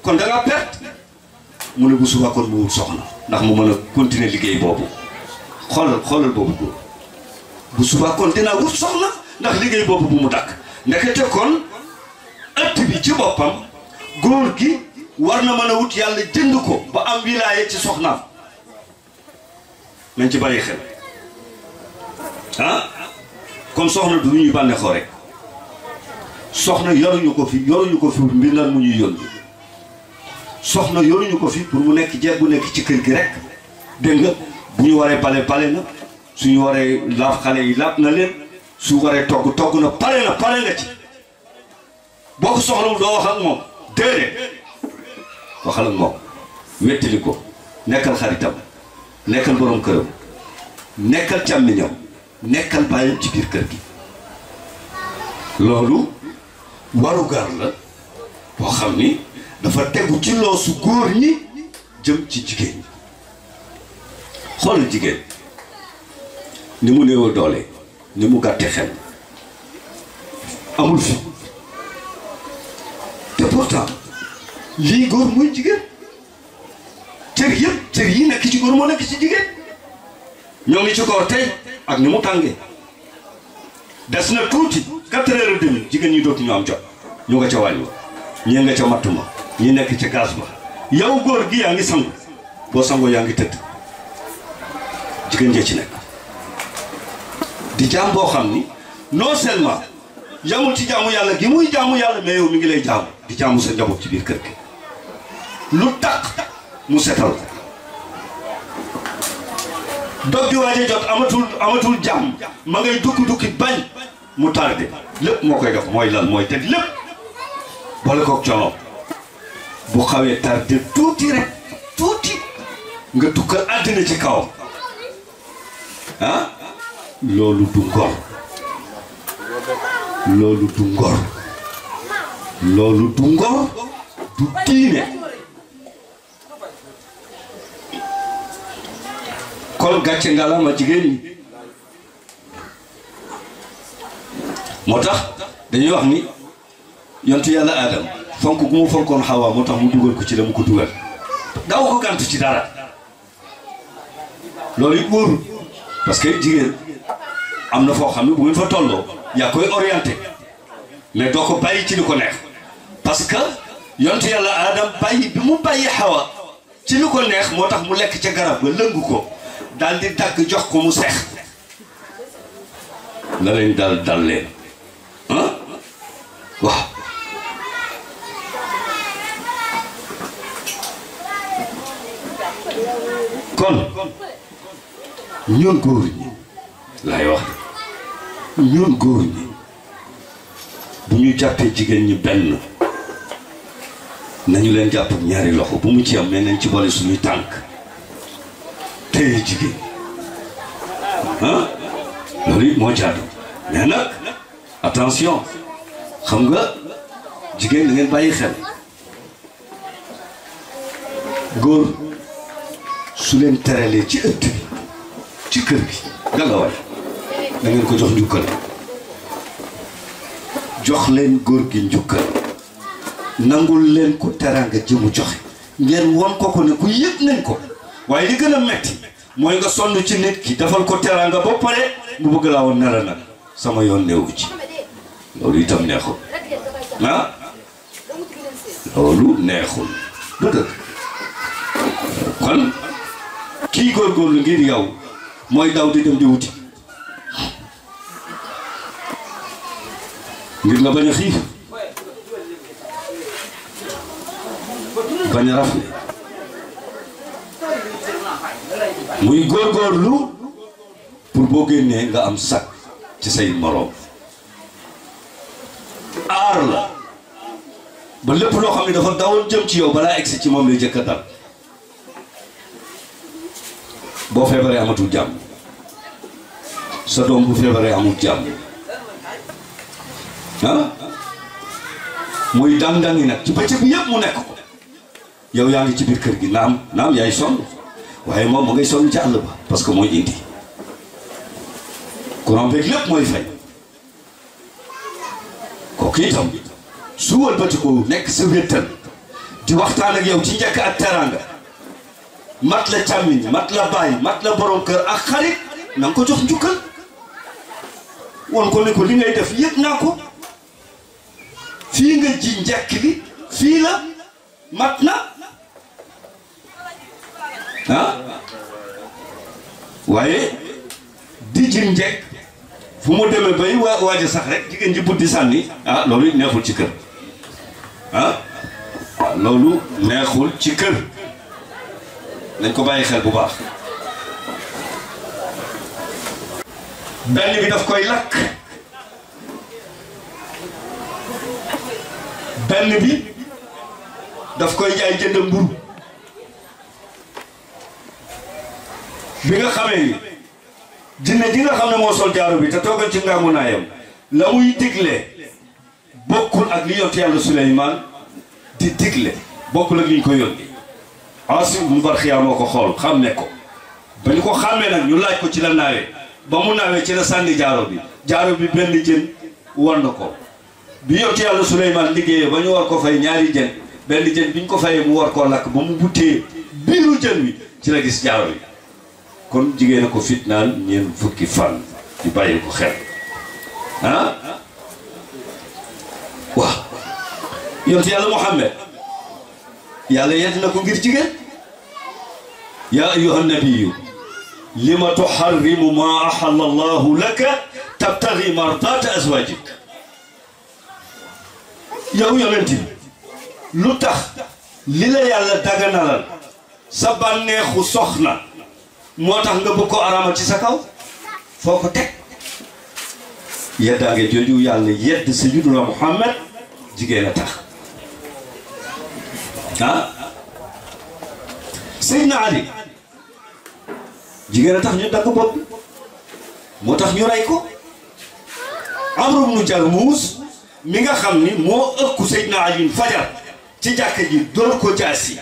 kon da ngaa perte mu ne bu subaa kon mu wut soxna ndax mu mën a continuer liggéey boobu xoolal boobu góor bu subaa kon dinaa wut soxna ndax liggéey boobu bu mu dakk ndekete kon ëtt bi ci boppam góor gi war na mën a wut yàlla jënd ko ba am wilaaye ci soxnaam nañ ci bàyyi xel ah kon soxna du ñuy bànneexoo rek soxna yoruñu ko fi mbir lan mu ñuy yónni soxna yoruñu ko fi pour mu nekk jeeg bu nekk ci kër gi rek dégg nga bu ñu waree pale na suñu waree laaf xale yi laaf na leen su waree togg na pare nga ci boo ko soxlawul doo wax ak moom déedéet waxal ak moom wettali ko nekkal xaritam nekkal borom këram nekkal càmmiñam nekkal bàyyam ci biir kër gi loolu warugar la boo xam ni dafa tegu ci loosu góor ñi jëm ci jigéen ñi xoolal jigéen ni mu néew doole ni mu gàtte xel amul fi te pourtant lii góor muy jigéen cër yi nekk ci góor moo nekk ci jigéen ñoo ngi ci koor tey ak ni mu tàngee des na tuuti 4h30 jigéen ñi dootu ñu am jot ñu nga ca wàññi ñii nga ca mattuma ñi nekk ca gaz ba yow góor gi yaa ngi sangu boo sangoo yaa ngi tëdd jigéen jee ci nekk di jaam boo xam ni non seulement yamul ci jaamu yàlla gi muy jaamu yàlla mais yow mi ngi lay jaamu di jaamu sa njaboot ci biir kër gi lu tax mu setal ko dog di waaje jot amatul jàmm ma ngay dukki bañ mu tardé lépp moo koy def mooy lan mooy teg lépp boole koog coono bu xawee tardé tuuti rek tuuti nga tukkal àddina ci kawam ah loolu du ngor loolu du ngor loolu du ngor du diine kon gàcce ngalaama jigéen ñi moo tax dañuy wax ni yontu yàlla Adam fonk gu mu fonkoon Xawa moo tax mu dugal ko ci la mu ko dugal daaw ko gàntu ci dara loolu it wóorul parce que jigéen am na foo xam ne bu ngeen fa tolloo yaa koy orienté mais doo ko bàyyi ci li ko neex parce que yonte yàlla Adam bàyyi bi mu bàyyi Hawa ci li ko neex moo tax mu lekk ca garab ga lëngu ko daal di dagg jox ko mu seex la leen dal leen ah waaw kon ñun góor ñi laay wax ñun góor ñi bu ñu jàppee jigéen ñi benn nañu leen jàpp ñaari loxo bu mu ci am mais nañ ci boole suñuy tànk téye jigéen ah loolu it moo jaadu mais nag attention xam nga jigéen da ngeen bàyyi xel góor su leen teralee ci ëtt bi ci kër gi gàllawaay da ngeen ko jox njukkal jox leen góor gi njukkal nangul leen ko teraanga ji mu joxe ngeen won ko ne ku yëg nañ ko waaye li gën a metti mooy nga sonn ci nit ki defal ko teraanga ba pare mu bëgg laa woon nera nag sama yoon neewu ci loolu itam neexul ah loolu neexul du dëgg kon kii góorgóorlu ngir yow mooy daw di dem di wuti ngir nga bañ a xiif bañ a rafle muy góorgóorlu pour boo génnee nga am sac ci say moroom aar la ba lépp loo xam ne dafa dawoon jëm ci yow balaa egsi ci moom lay jëkk a dal boo feebaree amatul jàmm sa doom bu feebaree amul jàmm ah muy dang-dangi nag ci bëccëg bi yëpp mu nekk ko yow yaa ngi ci biir kër gi naam yaay sonn waaye moom ma ngay sonn ci àll ba parce que mooy indi courant beeg lépp mooy fay kooku itam su wëlbati ko nekk sa wéttal di waxtaan ak yow ci njëkk ak teraanga mat la càmmiñ mat la bàyyi mat la borom kër ak xarit na nga ko jox njukkal won ko ne ko li ngay def yëg naa ko fii nga ji njëkk li fii la mat na ah waaye di ji njëkk fu mu demee bay waaj a sax rek jigéen ji buddi sànni ah loolu neexul ci kër ah loolu neexul ci kër nañ ko bàyyi xel bu baax benn bi daf koy lakk benn bi daf koy jaay jënd mburu bi nga xamee ni jinne ji nga xam ne moo sol jaaru bi te toogal ci ngaamu naayam la muy digle bokkul ak li yonent yàlla Suleymaan di digle bokkul ak li ñu ko yónni Asim bu Barxiya moo ko xool xam ne ko ba ñu ko xàmmee nag ñu laaj ko ci la naawee ba mu naawee ci la sànni jaaro bi benn jën war na ko bi yonent yàlla Suleymaan liggéeyee ba ñu war ko fay ñaari jën benn jën bi ñu ko fayee mu war koo lakk ba mu buttee biiru jën wi ci la gis jaaro bi kon jigéen a ko fitnaal ñeen fukki fan di bàyyi ko xel ah waaw yonent yàlla Muhammad yàlla yedd na ko ngir jigéen yaa ayyuhan nabiyyu lima tuharrimu ma ahalla allahu laka tabtaghi mardata azwajik yow yonent bi lu tax li la yàlla daganalal sa bànneexu soxna moo tax nga bëgg ko araamal ci sa kaw foo ko teg yeddaange jooju yàlla yedd sayyiduna Muhammad jigéen a tax ah Seydina Ali jigéen a tax ñu dagg bopp bi moo tax ñu rey ko Amru bnu Jarmuus mi nga xam ni moo ëkku Seydina Ali fajar ci jàkka ji dóor ko jaasi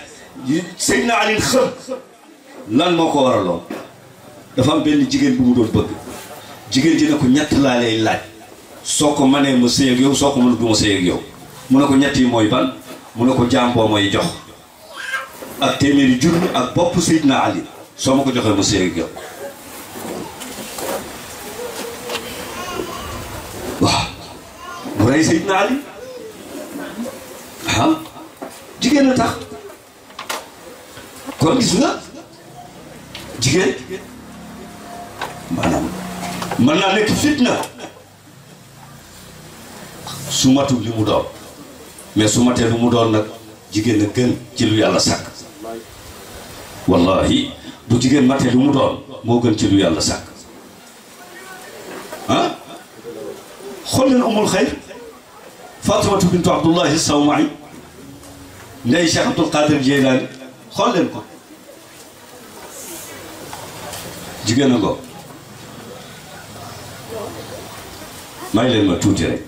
Seydina Ali xëm lan moo ko waraloon dafa am benn jigéen bu mu doon bëgg jigéen ji ne ko ñett laa lay laaj soo ko mënee ma sëy ak yow soo ko mënul du ma sëy ak yow mu ne ko ñett yi mooy ban mu ne ko jaam boo may jox ak téeméeri junni ak bopp Seydina Ali soo ma ko joxee ma séy ak yow waaw mu rey Seydina Ali ah jigéen a tax kon gis nga jigéen maanaam mën naa nekk fitna su matul li mu doon mais su matee lu mu doon nag jigéen a gën ci lu yàlla sàkk wallahi bu jigéen matee lu mu doon moo gën ci lu yàlla sàkk ah xool leen umul xayr Fatimatu bintu Abdullahi Sawmaay ndey Cheikh Abdul Qadir Jeylaani xool leen ko jigéen a ngo may leen ma tuuti rek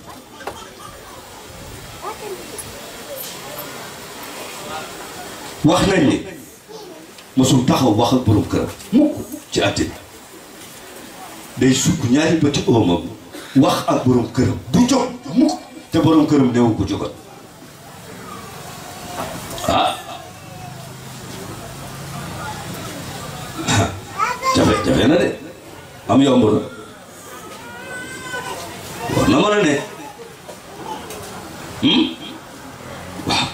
wax nañ ni mosul taxaw wax ak borom këram mukk ci àddina day sukk ñaari bëti oomam wax ak borom këram du jóg mukk te borom këram newu ko jógal ah jafe na de am yomb na war na mën a ne waaw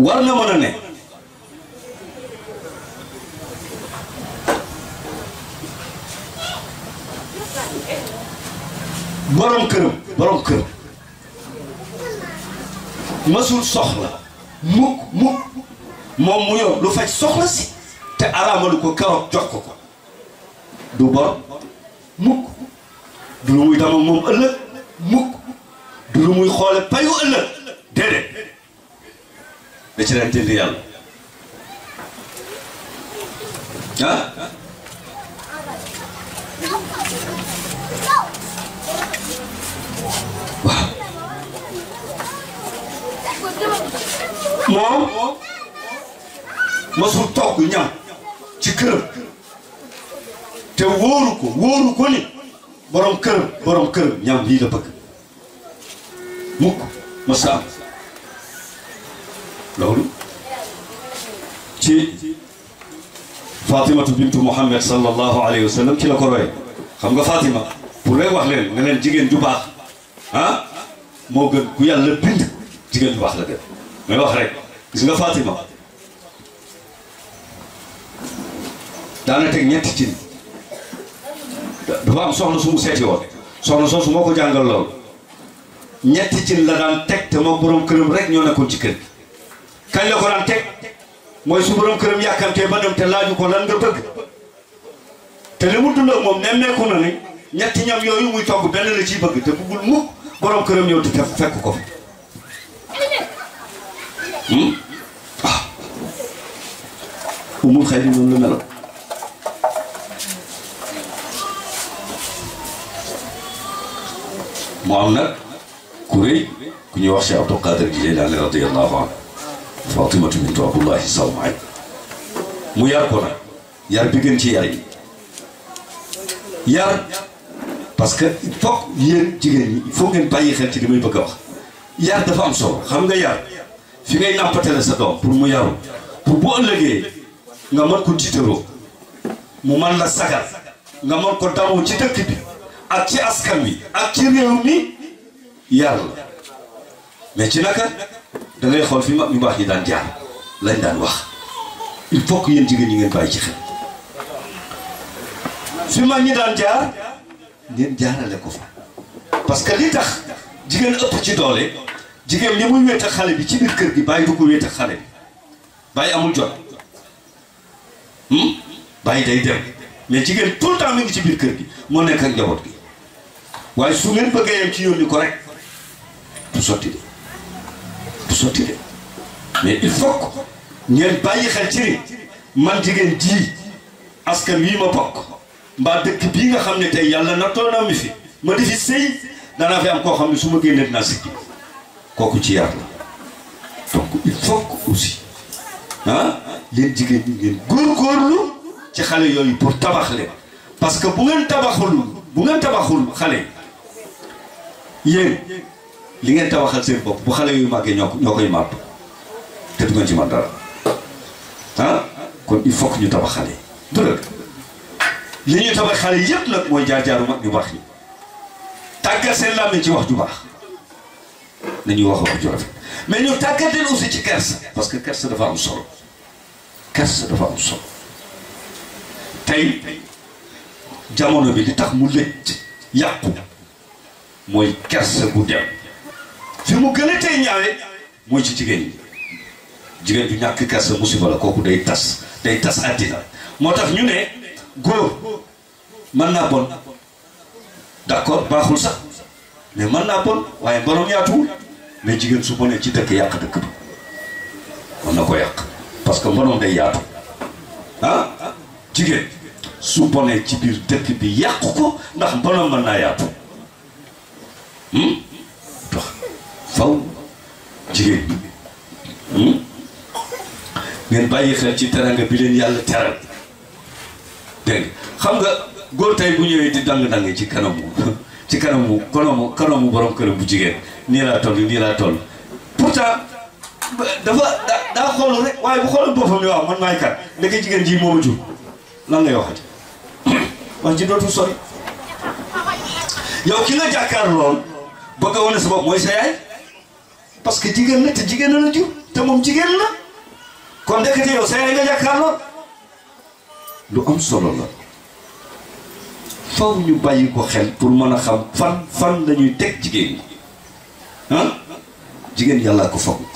war na mën a ne borom këram masul soxla mukk moom mu yor lu faj soxla si te araamalu ko keroog jox ko du bor mukk du lu muy dama moom ëllëg mukk du lu muy xoole payu ëllëg déedéet da ci daan tënd yàlla waaw moom masul togg ñam ci këram te wóoru ko ni borom këram ñam lii la bëgg mukk ma sa am loolu ci Fatimatu bintu Muhammad sallallahu alayhi wa sallam ci la ko roye xam nga Fatima pour lay wax leen nga leen jigéen ju baax ah moo gën ku yàlla bind jigéen ju baax la gën may wax rek gis nga Fatima daana teg ñetti cin dafa am soxna su mu seeti woon soxna soosu moo ko jàngal lool ñetti cin la daan teg te moo borom këram rek ñoo nekkoon ci kër kañ la ko daan teg mooy su borom këram yàkkamtee ba dem te laaju ko lan nga bëgg te li mu dund ak moom nemmeeku na ne ñetti ñam yooyu muy togg benn la ciy bëgg te bëggul mukk borom këram ñëw te fekk ko fi umul xayri noonu la meloon mu am nag ku rëy ku ñuy wax Cheikh Abdul Qadir Jeylaani radiyallahu anhu Fatimatu bintu Abdullahi Sawmaay mu yar ko nag yar bi gën ci yar yi yar parce que il faut yéen jigéen ñi il faut ngeen bàyyi xel ci li may bëgg a wax yar dafa am solo xam nga yar fi ngay nàmpatale sa doom pour mu yaru pour bu ëllëgee nga mën ko tiitaroo mu mën la sagal nga mën ko damoo ci dëkk bi ak ci askan wi ak ci réew mi yar la mais ci naka da ngay xool fi mag ñu baax ñi daan jaar lañ daan wax il faut que yéen jigéen ñi ngeen bàyyi ci xel fi mag ñi daan jaar ngeen jaarale ko fa parce que li tax jigéen ëpp ci doole jigéen li muy wéet ak xale bi ci biir kër gi bàyyi du ko wéet ak xale bi bàyyi amul jot bàyyi day dem mais jigéen tout le temps mi ngi ci biir kër gi moo nekk ak njaboot gi waaye su ngeen bëggee yem ci yónni ko rek du sotti de mais il faut que ngeen bàyyi xel ci ni man jigéen ji askan wii ma bokk mbaa dëkk bii nga xam ne tey yàlla nattoo na mi fi ma di fi sëy danaa fi am koo xam ne su ma génnee dinaa sikki kooku ci yar la donc il faut que aussi leen jigéen ñi ngeen góorgóorlu ci xale yooyu pour tabax leen parce que bu ngeen tabaxul xale yéen li ngeen tabaxal seen bopp bu xale yu màggee ñoo koy màbb te du ngeen ci man dara kon il faut que ñu tabax xale du dëgg li ñuy tabax xale yëpp nag mooy jaar-jaaru mag ñu baax ñi tàggat seen làmmiñ ci wax ju baax nañuy wax ju rafet mais ñu tàggat leen aussi ci kersa parce que kersa dafa am solo kersa dafa am solo tey jamono bi li tax mu lëj yàqu mooy kersa bu dem fi mu gën a tey ñaawe mooy ci jigéen ñi jigéen ju ñàkk kersa musiba la kooku day tas àddina moo tax ñu ne góor mën naa bon d'accord baaxul sax mais mën naa bon waaye borom yaatuwul mais jigéen su bonee ci dëkk yàq dëkk bi mën na ko yàq parce que mbonoom day yaatu ah jigéen su bonee ci biir dëkk bi yàq ko ndax mbonoom mën naa yaatu tax faw jigéen ñi ngeen bàyyi xel ci teranga bi leen yàlla teral dégg xam nga góor tey bu ñëwee di dang-dang ci kanamu borom këram bu jigéen nii laa toll pourtant daa xool rek waaye bu xooloon boppam ni waaw man maay kat ndeke jigéen ji moo ma jur lan ngay waxati wax ji dootul sori yow ki nga jàkkaar lool bëgg a wane sa bopp mooy sa yaay parce que jigéen la te jigéen la jur te moom jigéen la kon ndekete yow sa yaay nga jàkkaar lool lu am solo la faw ñu bàyyi ko xel pour mën a xam fan lañuy teg jigéen ñi ah jigéen yàlla ko fonk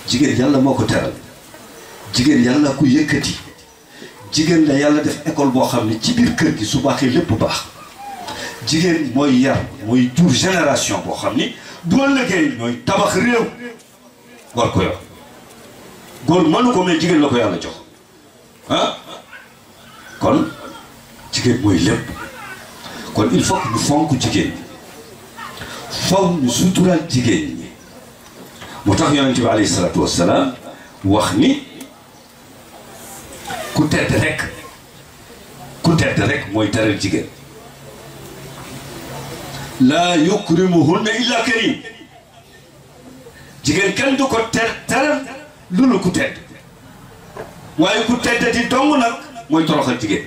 jigéen yàlla moo ko teral jigéen yàlla ko yëkkati jigéen la yàlla def école boo xam ne ci biir kër gi su baaxee lépp baax jigéen mooy yar mooy jur génération boo xam ni bu ëllëgee ñooy tabax réew war ko yor góor mënu ko mais jigéen la ko yàlla jox ah kon jigéen mooy lépp kon il faut que ñu fonk jigéen ñi faw ñu suturaal jigéen ñi moo tax yonent bi alayhi salaatu wassalaam wax ni ku tedd rek mooy teral jigéen laa yukrimuhunna illa karim jigéen kenn du ko teral loolu ku tedd waaye ku tedd di dong nag mooy toroxal jigéen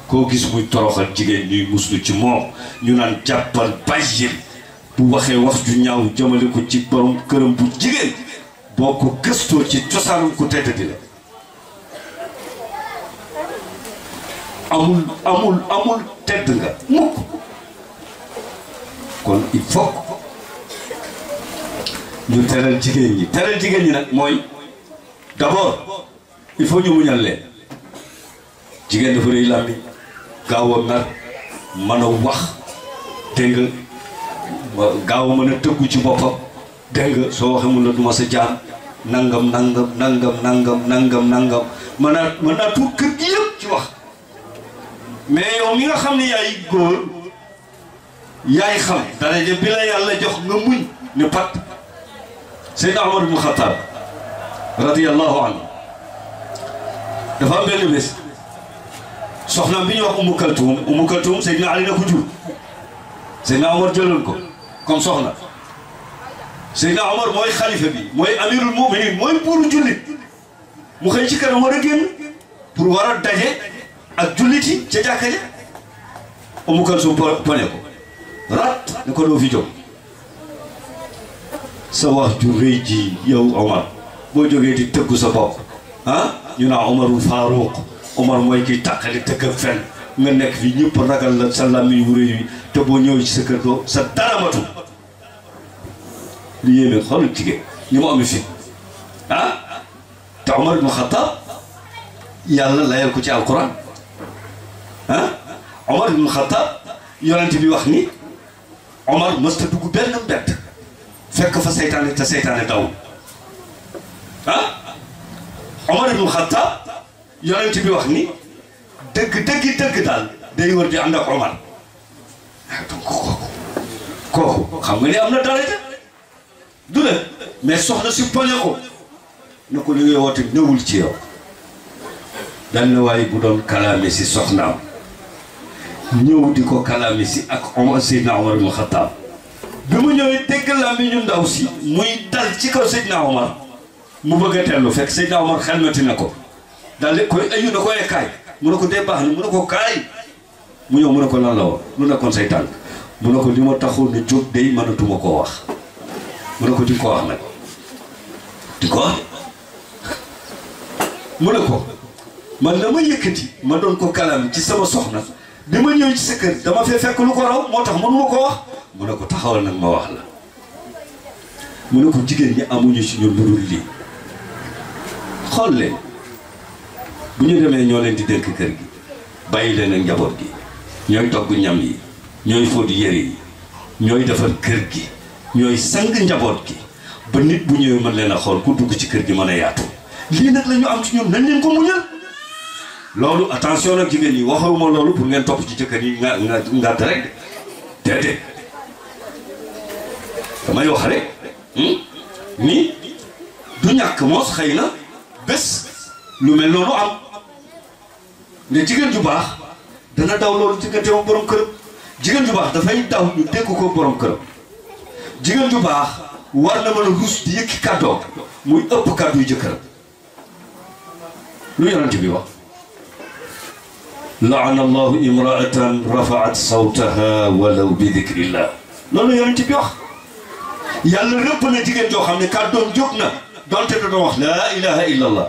koo gis muy toroxal jigéen ñuy muslu ci moom ñu naan jàppal bàyyil bu waxee wax ju ñaaw jëmale ko ci borom këram bu jigéen boo ko gëstoo ci cosaanum ku tedd di la amul tedd nga mukk kon il faut ñu teral jigéen ñi nag mooy d'abord il faut ñu muñal leen jigéen dafa rëy làmmiñ gaaw a mer mën a wax dégg nga gaaw a mën a tëggu ci boppam dégg nga soo waxee mun la duma sa jaam nangam mën naa tuur kër gi yëpp ci wax mais yow mi nga xam ne yaay góor yaay xam daraja bi la yàlla jox nga muñ ne pat Seydina Omar ibn Khattab radiyallahu anhu dafa am benn bés soxnaam bi ñuy wax Umu Kaltum Seydina Ali na ko jur Seydina Omar jëloon ko comme soxna Seydina Omar mooy xalifa bi mooy amirul muminin mooy buuru jullit mu xëy ci kanam war a génn pour war a daje ak julliti ca jàkka ja Umu Kaltum poñe ko rat ne ko doo fi jóg sa wax ju rëy ji yow Omar boo jógee di tëggu sa bopp ah ñu naa Omarul Faaruq Omar mooy kiy tàqali tëgg ak fen nga nekk fi ñëpp ragal la sa làmmiñ wu rëy wi te boo ñëwee ci sa kër doo sa dara matul lu yéeme xoolal jigéen ñi mu amee fi ah te Omar ibn Khattab yàlla layal ko ci alquran ah Omar ibn Khattab yonent bi wax ni Omar mësta dugg benn mbedd fekk fa seytaane te seytaane daw ah Omar ibn Khattab yonent bi wax ni dëgg daal day wër di ànd ak Omar donc kooku xam nga ni am na daraja du la mais soxna si poñe ko na ko li ngay woote ñëwul ci yow benn waaye bu doon kalaame si soxnaam ñëw di ko kalaame si ak Omar Seydina Omar ibn Khattab bi mu ñëwee dégg la mi ñu ndaw si muy dal ci kaw Seydina Omar mu bëgg a tellu fekk Seydina Omar xelmati na ko daal di koy ayu na ko kaay mu ne ko dee baax na mu ne ko kaay mu ñëw mu ne ko lan la woon lu nekkoon say tànk mu ne ko li ma taxoon ne jóg day mënatuma koo wax mu ne ko di ko wax nag di ko wax mu ne ko man la ma yëkkati ma doon ko kalam ci sama soxna bi ma ñëw ci sa kër dama fee fekk lu ko raw moo tax mënuma ko wax mu ne ko taxawal nag ma wax la mu ne ko jigéen ñi amuñu ci ñun lu dul lii xool leen bu ñu demee ñoo leen di dénk kër gi bàyyi leen ak njaboot gi ñooy togg ñam yi ñooy fóot yére yi ñooy defar kër gi ñooy sang njaboot gi ba nit bu ñëwee mën leen a xool ku dugg ci kër gi mën a yaatu lii nag la ñu am ci ñun nañ leen ko muñal loolu attention nag jigéen ñi waxuma loolu pour ngeen topp ci jëkkër yi nga rek déedéet damay wax rek ni du ñàkk moos xëy na bés lu mel noonu am ne jigéen ju baax dana daw loolu diggante ak borom këram jigéen ju baax dafay daw ñu dégg ko borom këram jigéen ju baax war na mën a rus di yëkki kàddoom muy ëpp kàddu yu jëkkëram lu yonent bi wax laana allahu imraatan rafaat sawtaha walaw bi dikrillah loolu yonent bi wax yàlla rëpp na jigéen joo xam ne kàddoom jóg na donte da doon wax laa ilaha illa allah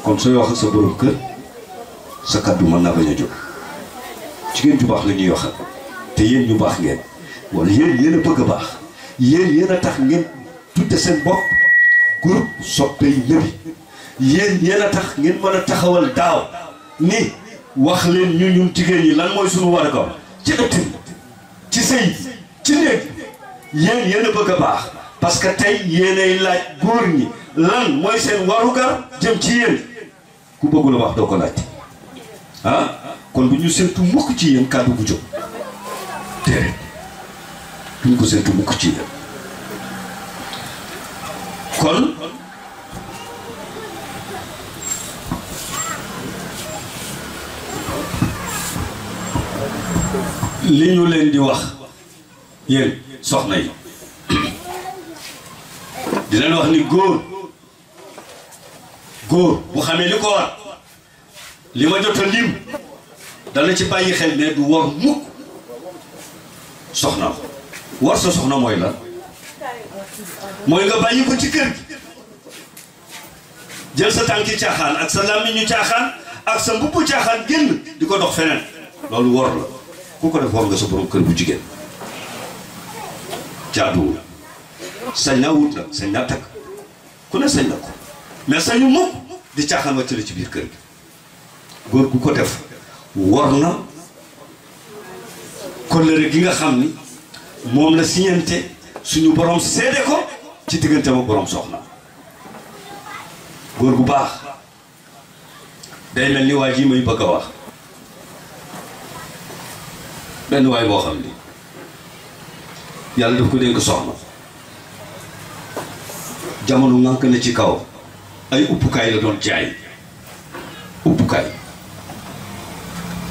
kon sooy wax ak sa borom kër sa kàddu mën naa bañ a jóg jigéen ju baax la ñuy wax te yéen ñu baax ngeen wala yéen a bëgg a baax yéen a tax ngeen tudde seen bopp groupe soppey Nabi yéen a tax ngeen mën a taxawal daaw ni wax leen ñun jigéen ñi lan mooy suñu war a ko ci ëtt ci sëy ci néeg yéen a bëgg a baax parce que tey yéenay laaj góor ñi lan mooy seen warugar jëm ci yéen ku bëggul a baax doo ko laaj kon bu ñu séntu mukk ci yéen kàddu bu jóg déedéet duñ ko séntu mukk ci yéen kon li ñu leen di wax yéen soxna yi di leen wax ni góor bu xamee li ko war li ma jot a lim dana ci bàyyi xel ne du war mukk soxna war sa soxna mooy la mooy nga bàyyi ko ci kër gi jël sa tànki caaxaan ak sa làmmiñu caaxaan ak sa mbubbu caaxaan génn di ko dox feneen loolu war la ku ko def war nga sa borom kër bu jigéen jaaduwul sañ naa wut nag sañ naa takk ku ne sañ na ko mais sañu mukk di caaxaan wàcc la ci biir kër gi góor gu ko def war na kóllëre gi nga xam ni moom la siñante suñu borom seede ko ci diggante ma borom soxna góor gu baax day mel ni waa ji may bëgg a wax benn waay boo xam ni yàlla daf ko dénk soxna jamono ngànk na ci kaw ay uppukaay la doon jaay uppukaay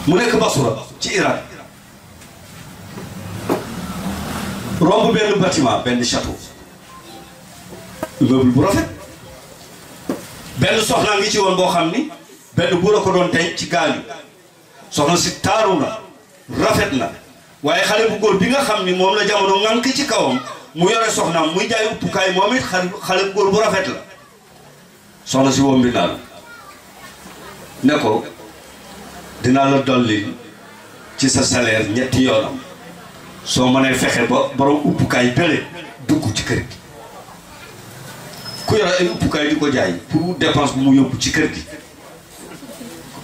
mu nekk Basra ci Irak romb benn bâtiment benn château immeuble bu rafet benn soxna ngi ci woon boo xam ni benn buur a ko doon denc ci gaal yi soxna si taaru na rafet na waaye xale bu góor bi nga xam ni moom la jamono ngànk ci kawam mu yore soxnaam muy jaay uppukaay moom it xale bu góor bu rafet la soxna si wombi naa la ne ko dinaa la dolli ci sa salaire ñetti yoonam soo mënee fexe ba borom uppukaay bële dugg ci kër gi ku yore ay uppukaay di ko jaay pour dépense bu mu yóbbu ci kër gi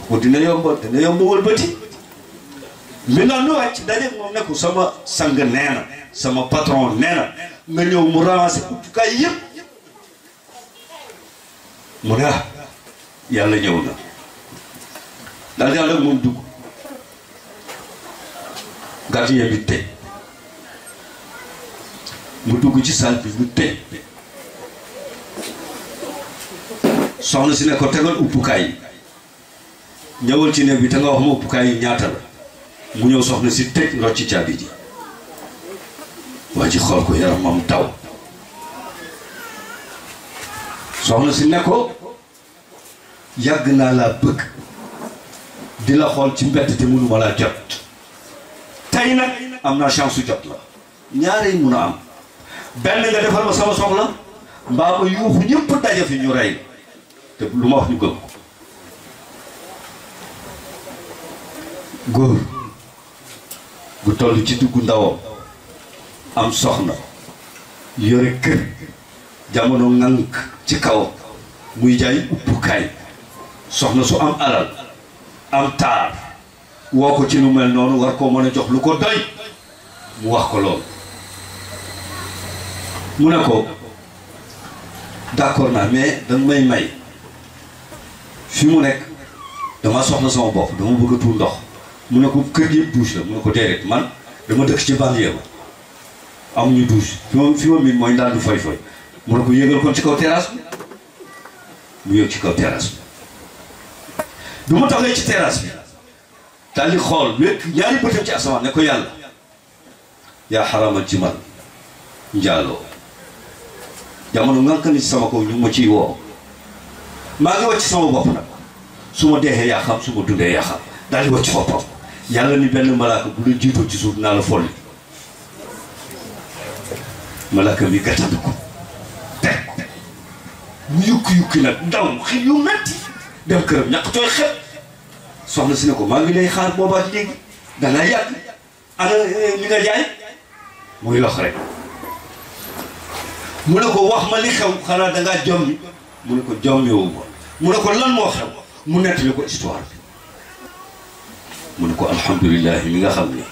ko dina yomb wëlbati mi naan nu wàcc daje moom ne ko sama sang nee na sama patron nee na nga ñëw mu ramasser uppukaay yëpp mu ne yàlla ñëw na daal di ànd ak moom dugg gardien bi tëj mu dugg ci salle bi mu tëj soxna si ne ko tegal uppukaay yi ñëwal ci néeg bi te nga wax ma uppukaay yi ñaata la mu ñëw soxna si tëj rocc ci caabi ji waa ji xool ko yaramam daw soxna si ne ko yàgg naa laa bëgg di la xool ci mbedd te mënuma laa jot tey nag am naa chance su jot la ñaare yi mun a am benn nga defal ma sama soxla mbaa ma yuuxu ñëpp daje fi ñu rey te lu ma wax ñu gëm góor gu toll ci duggu ndawam am soxna yore kër jamono ŋànk ci kaw muy jaay uppukaay soxna su am alal am taar woo ko ci lu mel noonu war koo mën a jox lu ko doy mu wax ko loolu mu ne ko d'accord naa mais danga may fi mu nekk dama soxla sama bopp dama bëgg a tuur ndox mu ne ko kër gi yëpp douche la mu ne ko déedéet man dama dëkk ci banlieue ba amuñu douche fi ma miin mooy ndaal du foy mu ne ko yéegal kon ci kaw terrasse bi mu yëg ci kaw terrasse bi du ma toogee ci terrasse bi daal di xool wékk ñaari bëtam ci asamaan ne ko yàlla yaa xaramal ci man njaaloo jamono ngànk ni ci sama kaw ñu ma ciy woo maa ngi wàcc sama bopp nag su ma deexee yaa xam su ma dundee yaa xam daal di wàcc boppam yàlla ni benn malaaka bu la jiitoo ci suuf naa la folli malaaka mi gàttandu ko teg mu yukki nag daw xel yu metti dem këram ñàkk tooy xet soxna si ne ko maa ngi lay xaar boobaat léegi dangaa yàgg ana li nga jaay muy lox rek mu ne ko wax ma li xew xanaa dangaa jommi mu ne ko jommiwu ma mu ne ko lan moo xew mu nettali ko histoire bi mu ne ko alhamdulilah mi nga xam ne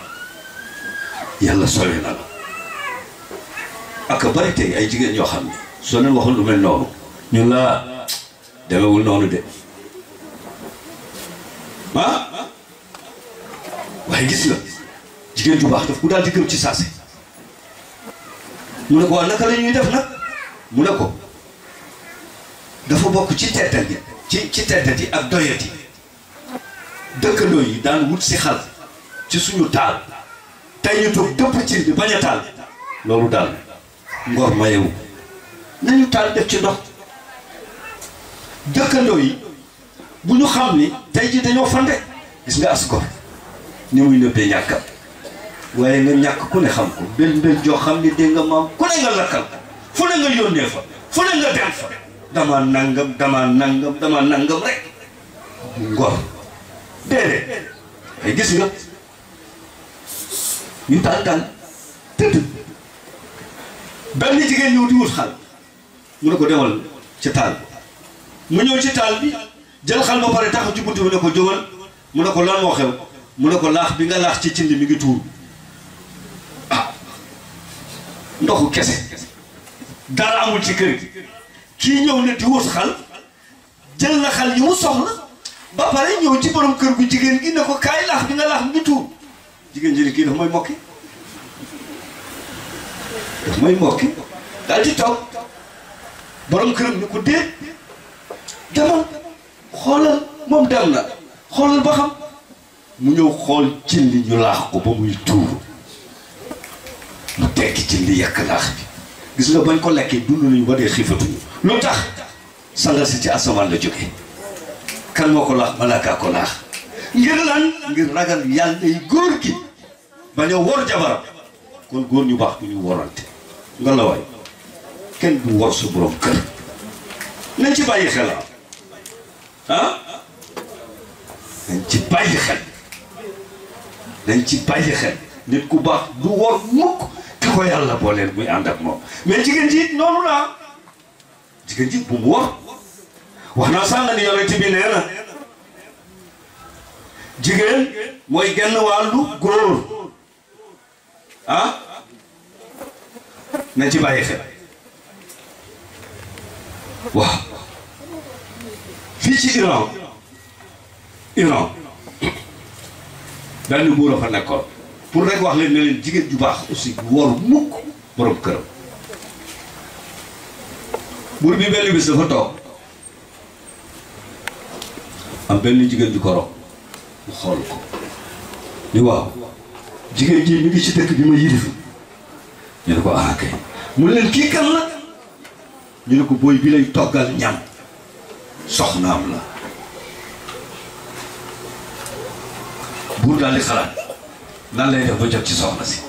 yàlla sole na la ak bari tey ay jigéen ñoo xam ne soo leen waxul lu mel noonu ñun la demewul noonu de waaye gis nga jigéen ju baax daf ku daal di gëm ci saase mu ne ko waa naka la ñuy def nag mu ne ko dafa bokk ci teddal gi ci teddal yi ak doyat yi dëkkandoo yi daan wut si xal ci suñu taal tey ñu toog dëpp ci bi bañ a taal loolu daal ngor mayewu nañu taal def ci ndox dëkkandoo yi bu ñu xam ni tey ji dañoo fande gis nga as gor ni muy nëbbee ñàkkam waaye nga ñàkk ku ne xam ko mbel joo xam ni dégg nga maam ku ne nga lakkal fu ne nga yónnee fa fu ne nga dem fa dama nangam rek ngor déedéet ay gis nga ñu taal tëdd benn jigéen ñëw di wut xal mu ne ko demal ci taal mu ñëw ci taal bi jël xal ba pare taxaw ci buntu bi ne ko jógal mu ne ko lan moo xew mu ne ko laax bi nga laax ci cindi mi ngi tuur ndoxu kese dara amul ci kër gi kii ñëw ne di wut xal jël na xal yi mu soxla ba pare ñëw ci borom kër gu jigéen gi ne ko kaay laax bi nga laax mi ngi tuur jigéen ji ne kii daf may mokki daal di toog borom këram ni ko déet demal xoolal moom dem na xoolal ba xam mu ñëw xool cin li ñu laax ko ba muy tuuru mu tekki cin li yàq laax bi gis nga bañ ko lekkee dund nañu ba dee xiifatuñu lu tax sangal si ci asamaan la jóge kan moo ko laax malaaka ko laax ngir lan ngir ragal yàlla yi góor gi bañ a wor jabaram kon góor ñu baax bu ñu worante nga la waay kenn du wor sa borom kër nañ ci bàyyi xel nañ ci bàyyi xel nit ku baax du wor mukk ki ko yàlla booleel muy ànd ak moom mais jigéen ji it noonu la jigéen ji bu mu wor wax naa sànq ni yonent bi nee na jigéen mooy genn wàllu góor nañ ci bàyyi xel waaw fii ci Iran benn buur a fa nekkoon pour rek wax leen ne leen jigéen ju baax aussi du wor mukk borom këram buur bi benn bis dafa toog am benn jigéen ju ko rob mu xool ko ni waaw jigéen ji mi ngi ci dëkk bi ma yilif ñu ne ko kay mu ne leen kii kan la ñu ne ko booy bi lay toggal ñam soxnaam la buur daal di xalaat nan lay def ba jot ci soxna si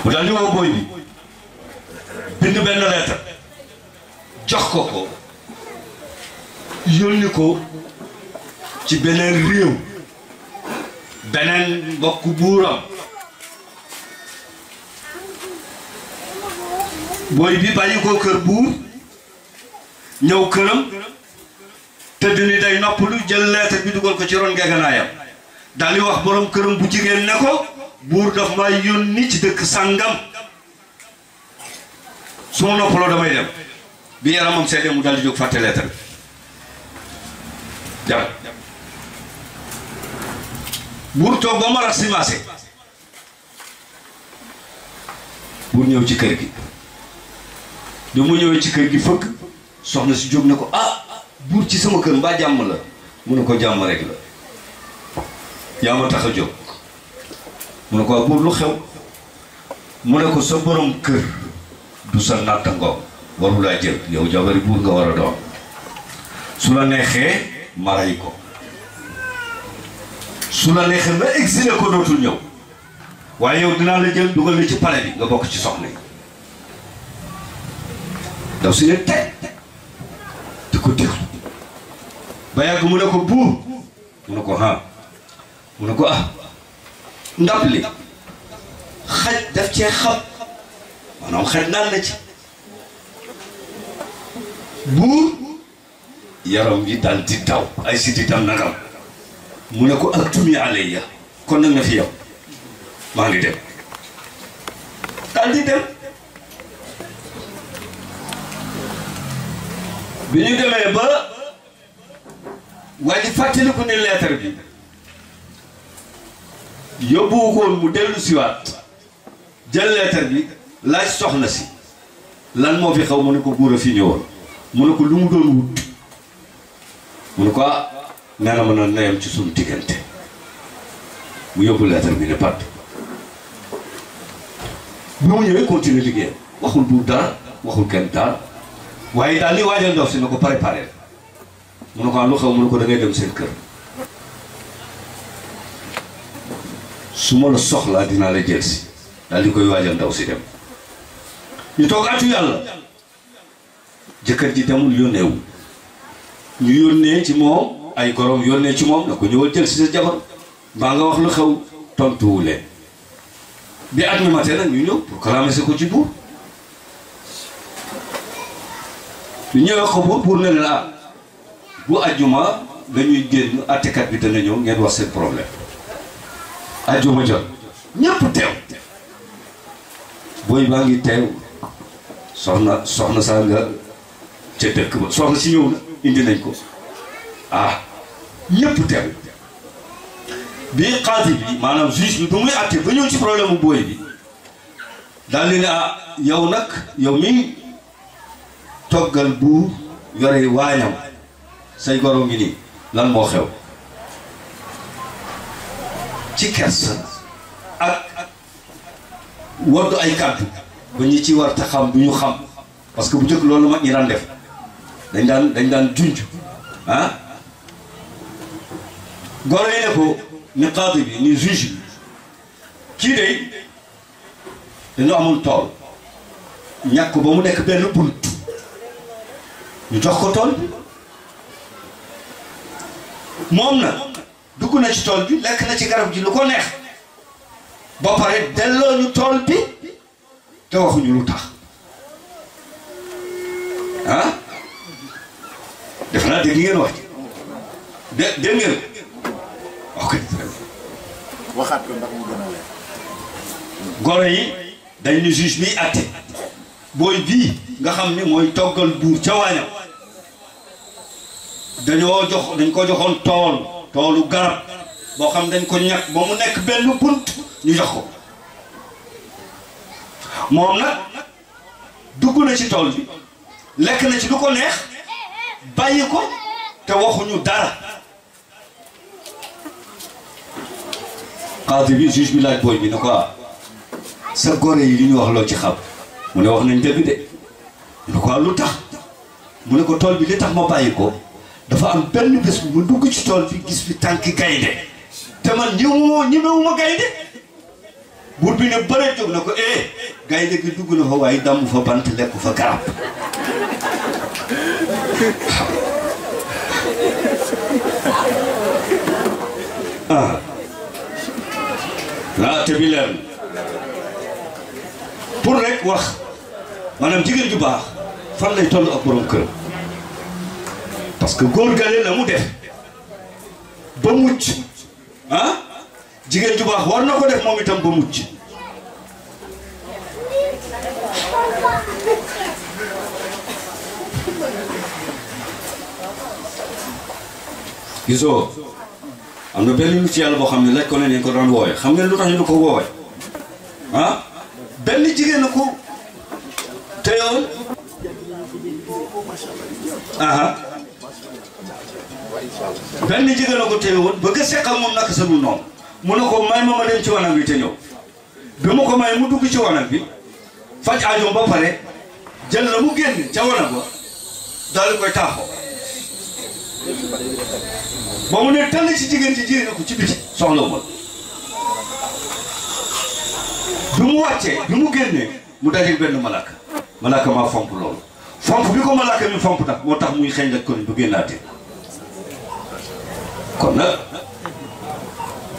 mu daal di woo booy bi bind benn lettre jox ko yónni ko ci beneen réew beneen mbokk buuram booy bi bàyyi ko kër buur ñëw këram tëdd ni day noppalu jël lettre bi dugal ko ci ron ngeganaayam daal di wax borom këram bu jigéen ne ko buur daf ma yónni ci dëkk sàngam su ma noppaloo damay dem bi yaramam seede mu daal di jóg fàtte lettre bi jam buur toog ba mara simaase buur ñëw ci kër gi du mu ñëwee ci kër gi fëgg soxna si jóg ne ko ah buur ci sama kër mbaa jàmm la mu ne ko jàmm rek la yaa ma tax a jóg mu ne ko buur lu xew mu ne ko sa borom kër du sa nattangoo waru laa jël yow jabari buur nga war a doon su la neexee ma rey ko su la neexee nga exilé ko dootul ñëw waaye yow dinaa la jël dugal la ci palais bi nga bokk ci soxna yi daw si ne teg di ko déglu ba yàgg mu ne ko buur mu ne ko ah mu ne ko ah ndab li xaj daf cee xam maanaam xaj naan na ci buur yaram yi daal di daw ay siti tam nagam mu ne ko ak tumi alayya kon nag na fi yow maa ngi dem daal di dem bi ñu demee ba waa ji fàttaliku ne lettre bi yóbbuwu ko woon mu dellu siwaat jël lettre bi laaj soxna si lan moo fi xaw mu ne ko buur a fi ñëwoon mu ne ko lu mu doon wut mu ne ko ah nee na ma na nayam ci suñu diggante mu yóbbu lettre bi ne pat bi mu ñëwee continuer liggéeyam waxul buur dara waxul kenn dara waaye daal li waajal ndox si ne ko préparé mu ne ko lu xew mu ne ko da ngay dem seen kër su ma la soxlaa dinaa la jël si daal di koy waajal ndaw si dem ñu toog atu yàlla jëkkër ji demul yónneewu ñu yónnee ci moom ay gorom yónnee ci moom na ko ñëwal jël si sa jabar mbaa nga wax lu xew tontuwu leen bi at mi matee nag ñu ñëw pour calamer ko ci buur ñu ñëwee ko buur ne leen ah bu ajjuma dañuy génn àttekat bi dana ñëw ngeen wax seen problème ajjuma jot ñépp teew booy baa ngi teew soxna saa nga ca dëkk ba soxna si ñëw na indi nañ ko ah ñépp teew bii xaadi bi maanaam juge bi bu muy àtte ba ñëw ci problème bu booy bi daal di ne ah yow nag yow mi toggal buur yore waañam say goro ngi nii lan moo xew ci kersa ak waddu ay kàddu ba ñi ci war ta xam du ñu xam parce que bu njëkk loolu mag ñi daan def dañ daan junj ah goro yi ne ko ni qaadi bi ni juge bi kii de dañu amul tool ñàkk ba mu nekk benn bunt ñu jox ko tool bi moom na dugg na ci tool bi lekk na ci garab ji lu ko neex ba pare delloo ñu tool bi te waxuñu lu tax ah def naa dégg ngeen wax ci dégg ngeen ok waxaat ko ndax mu gën a leer goro yi dañ ni juge bi àtte booy bii nga xam ne mooy toggal buur ca waañam dañ ko joxoon toolu garab boo xam dañ ko ñàkk ba mu nekk benn bunt ñu jox ko moom nag dugg na ci tool bi lekk na ci lu ko neex bàyyi ko te waxuñu dara xaadi bi juge bi laaj booy bi ne ko sa gore yi li ñu wax loo ci xam mu ne wax nañ dëgg de ne ko lu tax mu ne ko tool bi li tax ma bàyyi ko dafa am benn bés bu ma dugg ci tool bi gis fi tànki gaynde te man ñemewuma gaynde buur bi ne bëre jóg na ko gaynde gi dugg na fa waaye damm fa bant lekk fa garab te bi leer pour rek wax maanaam jigéen ju baax fan lay toll ak borom kër parce que góor gale la mu def ba mucc jigéen ju baax war na ko def moom itam ba mucc gisoo am na benn nit yàlla boo xam ne laaj ko ne ko doon woowe xam ngeen lu tax ñu ko woowe benn jigéen na ko teyoon benn jigéen na ko teyoon bëgg a seqal moom naka sa dul noonu mu ne ko may ma dem ci wanag bi te ñëw bi mu ko may mu dugg ci wanag bi faj aajoom ba pare jël la mu génn ca wanag ba daal di koy taaxoo ba mu ne tànn ci jigéen ci jigéen na ko ci biti soxlawu ma bi mu wàccee bi mu génnee mu dajeeg benn malaka maa fomp loolu fomp bi ko malaka mi fomp nag moo tax muy xeeñ la ko ni bu génnaatee kon nag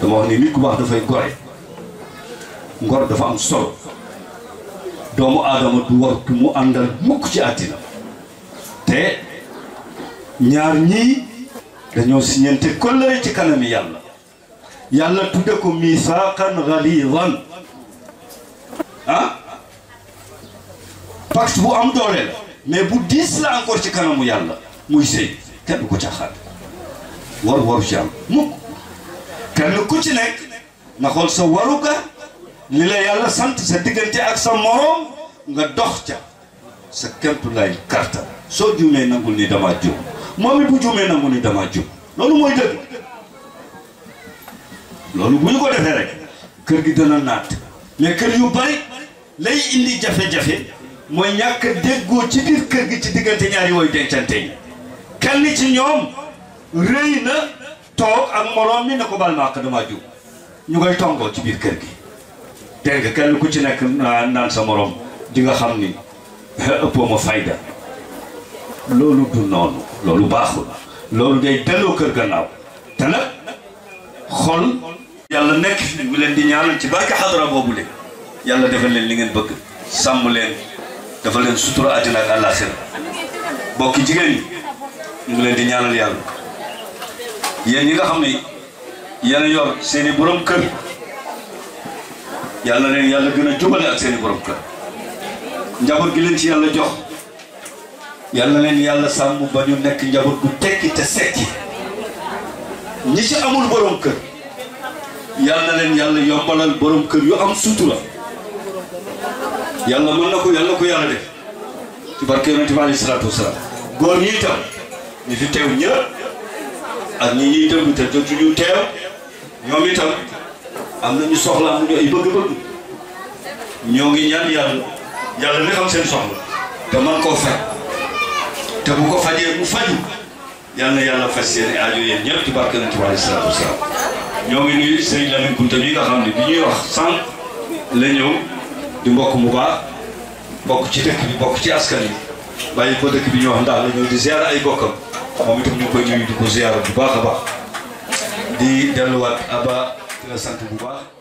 dama wax ni nit ku baax dafay gore ngor dafa am solo doomu aadama du war ku mu àndal mukk ci àddina te ñaar ñii dañoo siñante kollëre ci kanami yàlla tudde ko misaaqan ghaliizan pacte bu am doole la mais bu diis la encore ci kanamu yàlla muy sëy kenn du ko caaxaan waru ci am mukk kenn ku ci nekk na xool sa waruga li la yàlla sant sa diggante ak sa moroom nga dox ca sa kemtu lay karta soo juumee nangul ni dama juum moom it bu juumee nangul ni dama juum loolu mooy dëgg loolu bu ñu ko defee rek kër gi dana naat mais kër yu bari lay indi jafe-jafe mooy ñàkk déggoo ci biir kër gi ci diggante ñaari wooy dencante yi kenn ci ñoom rëy na toog ak moroom mi ne ko bal maaq dama juum ñu koy tongoo ci biir kër gi dégg nga kenn ku ci nekk naan sa moroom di nga xam ni ëppoo ma fayda loolu du noonu loolu baaxul loolu day delloo kër gannaaw te nag xol yàlla nekk fi mu leen di ñaanal ci barke xadara boobu le yàlla defal leen li ngeen bëgg sàmm leen dafa leen sutura àddina ak àllaaxira bokki jigéen ñi ñu ngi leen di ñaanal yàlla yéen ñi nga xam ne yéen a yor seeni borom kër yàlla leen yàlla gën a jubale ak seeni borom kër njaboot gi leen ci yàlla jox yàlla leen yàlla sàmm ba ñu nekk njaboot bu tekki te sekki ñi ci amul borom kër yàlla leen yàlla yombalal borom kër yu am sutura yàlla mën na ko yàlla def ci barke yonent bi alayhi salaatu wasalaam góor ñi itam ñi fi teew ñëpp ak ñi ñuy déglu te jotuñu teew ñoom itam am nañu soxla am nañu ay bëgg-bëgg ñoo ngi ñaan yàlla mi xam seen soxla te man koo faj te bu ko fajee mu faju yàlla faj seen aajo yéen ñëpp ci barke yonent bi alayhi salaatu wasalaam ñoo ngi nuyu Serigne Lamine Kounta bi nga xam ne bi ñuy wax sànq la ñëw di mbokk mu baax bokk ci dëkk bi bokk ci askan yi bàyyi ko dëkk bi ñu wax ndax la ñëw di ziar ay bokkam moom itam ñu koy nuyu di ko ziar bu baax a baax di delluwaat Aba di la sant bu baax